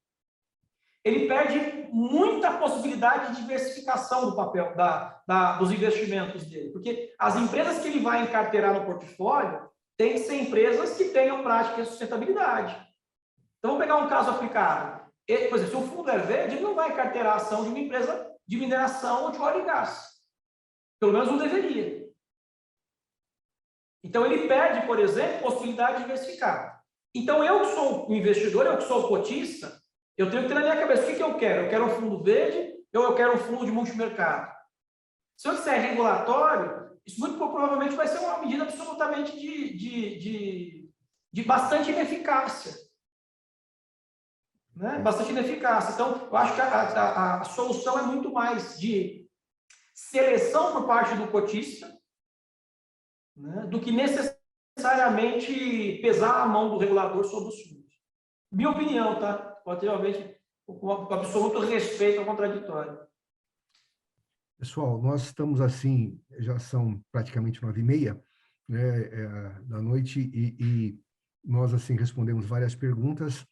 ele perde muita possibilidade de diversificação do papel, dos investimentos dele, porque as empresas que ele vai encarteirar no portfólio têm que ser empresas que tenham prática de sustentabilidade. Então, vamos pegar um caso aplicado. Por exemplo, se o fundo é verde, ele não vai encarteirar a ação de uma empresa de mineração ou de óleo e gás. Pelo menos não deveria. Então, ele perde, por exemplo, possibilidade de diversificar. Então, eu que sou o investidor, eu que sou o cotista, eu tenho que ter na minha cabeça o que eu quero. Eu quero um fundo verde ou eu quero um fundo de multimercado? Se eu disser regulatório, isso muito provavelmente vai ser uma medida absolutamente de bastante ineficácia. Né? Bastante ineficácia. Então, eu acho que a solução é muito mais de seleção por parte do cotista, né, do que necessariamente pesar a mão do regulador sobre os fundos. Minha opinião, tá? Pode ter, realmente, com absoluto respeito ao contraditório. Pessoal, nós estamos assim, já são praticamente 9h30, né, da noite, e nós assim respondemos várias perguntas.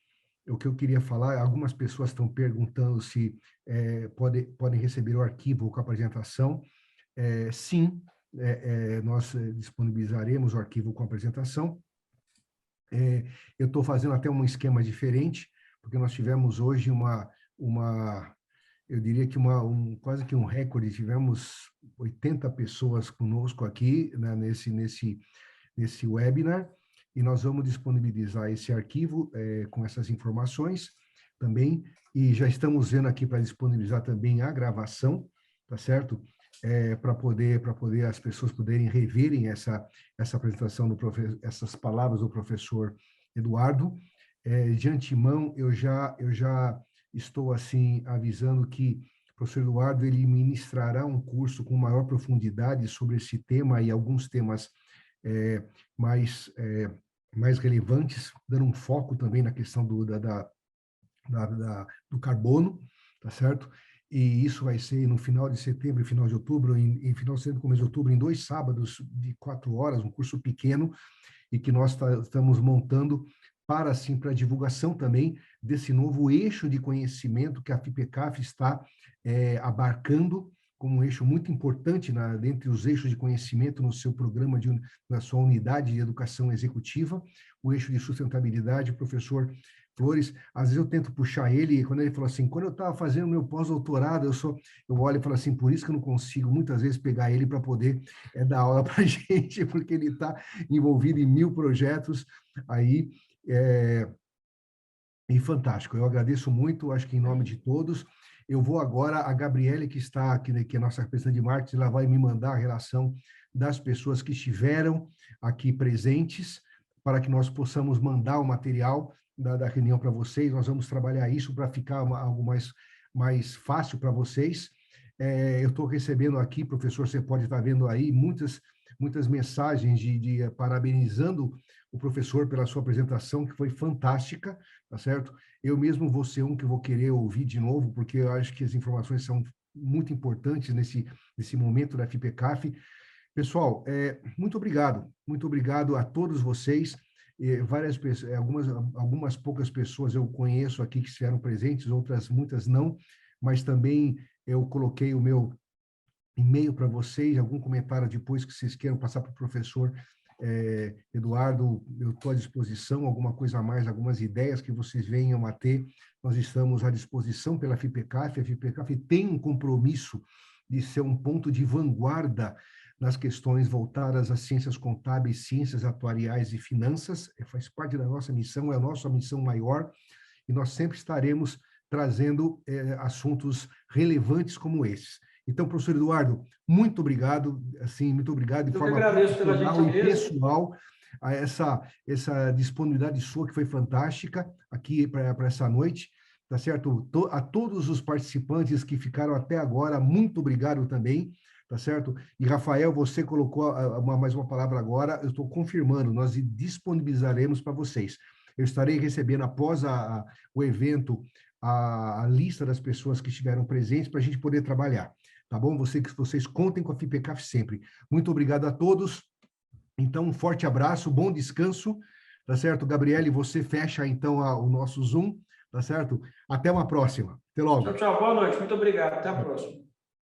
O que eu queria falar, algumas pessoas estão perguntando se podem receber o arquivo com a apresentação. Sim, nós disponibilizaremos o arquivo com a apresentação. Eu estou fazendo até um esquema diferente, porque nós tivemos hoje eu diria que quase que um recorde, tivemos 80 pessoas conosco aqui, né, nesse webinar, e nós vamos disponibilizar esse arquivo com essas informações também, e já estamos vendo aqui para disponibilizar também a gravação, tá certo? Para poder as pessoas poderem reverem essa apresentação essas palavras do professor Eduardo. De antemão, eu já estou assim avisando que o professor Eduardo ele ministrará um curso com maior profundidade sobre esse tema e alguns temas mais relevantes, dando um foco também na questão do carbono, tá certo? E isso vai ser no final de setembro e final de outubro, em final de setembro e começo de outubro, em 2 sábados de 4 horas, um curso pequeno, e que nós estamos montando para a divulgação também desse novo eixo de conhecimento que a FIPECAF está abarcando como um eixo muito importante dentre os eixos de conhecimento no seu programa, na sua unidade de educação executiva, o eixo de sustentabilidade, o professor Flores. Às vezes eu tento puxar ele, e quando ele falou assim, quando eu estava fazendo meu pós-doutorado, eu olho e falo assim, por isso que eu não consigo muitas vezes pegar ele para poder dar aula para a gente, porque ele está envolvido em 1000 projetos aí, e fantástico. Eu agradeço muito, acho que em nome de todos. Eu vou agora, a Gabriele, que está aqui, né, que é a nossa representante de marketing, ela vai me mandar a relação das pessoas que estiveram aqui presentes, para que nós possamos mandar o material da reunião para vocês. Nós vamos trabalhar isso para ficar algo mais fácil para vocês. Eu estou recebendo aqui, professor, você pode estar vendo aí, muitas mensagens parabenizando o professor pela sua apresentação, que foi fantástica, tá certo? Eu mesmo vou ser um que vou querer ouvir de novo, porque eu acho que as informações são muito importantes nesse momento da FIPECAF. Pessoal, muito obrigado a todos vocês. Várias pessoas, algumas poucas pessoas eu conheço aqui que estiveram presentes, outras muitas não, mas também eu coloquei o meu e-mail para vocês, algum comentário depois que vocês queiram passar para o professor Eduardo, eu estou à disposição, alguma coisa a mais, algumas ideias que vocês venham a ter, nós estamos à disposição pela FIPECAF. A FIPECAF tem um compromisso de ser um ponto de vanguarda nas questões voltadas às ciências contábeis, ciências atuariais e finanças, faz parte da nossa missão, é a nossa missão maior, e nós sempre estaremos trazendo assuntos relevantes como esses. Então, professor Eduardo, muito obrigado, assim, muito obrigado de forma profissional e pessoal a essa disponibilidade sua, que foi fantástica aqui para essa noite, tá certo? A todos os participantes que ficaram até agora, muito obrigado também, tá certo? E, Rafael, você colocou mais uma palavra agora, eu estou confirmando, nós disponibilizaremos para vocês. Eu estarei recebendo, após o evento, a lista das pessoas que estiveram presentes para a gente poder trabalhar. Tá bom? Vocês contem com a FIPECAF sempre. Muito obrigado a todos. Então, um forte abraço, bom descanso, tá certo? Gabriele, você fecha, então, o nosso Zoom, tá certo? Até uma próxima. Até logo. Tchau, tchau. Boa noite. Muito obrigado. Até a próxima.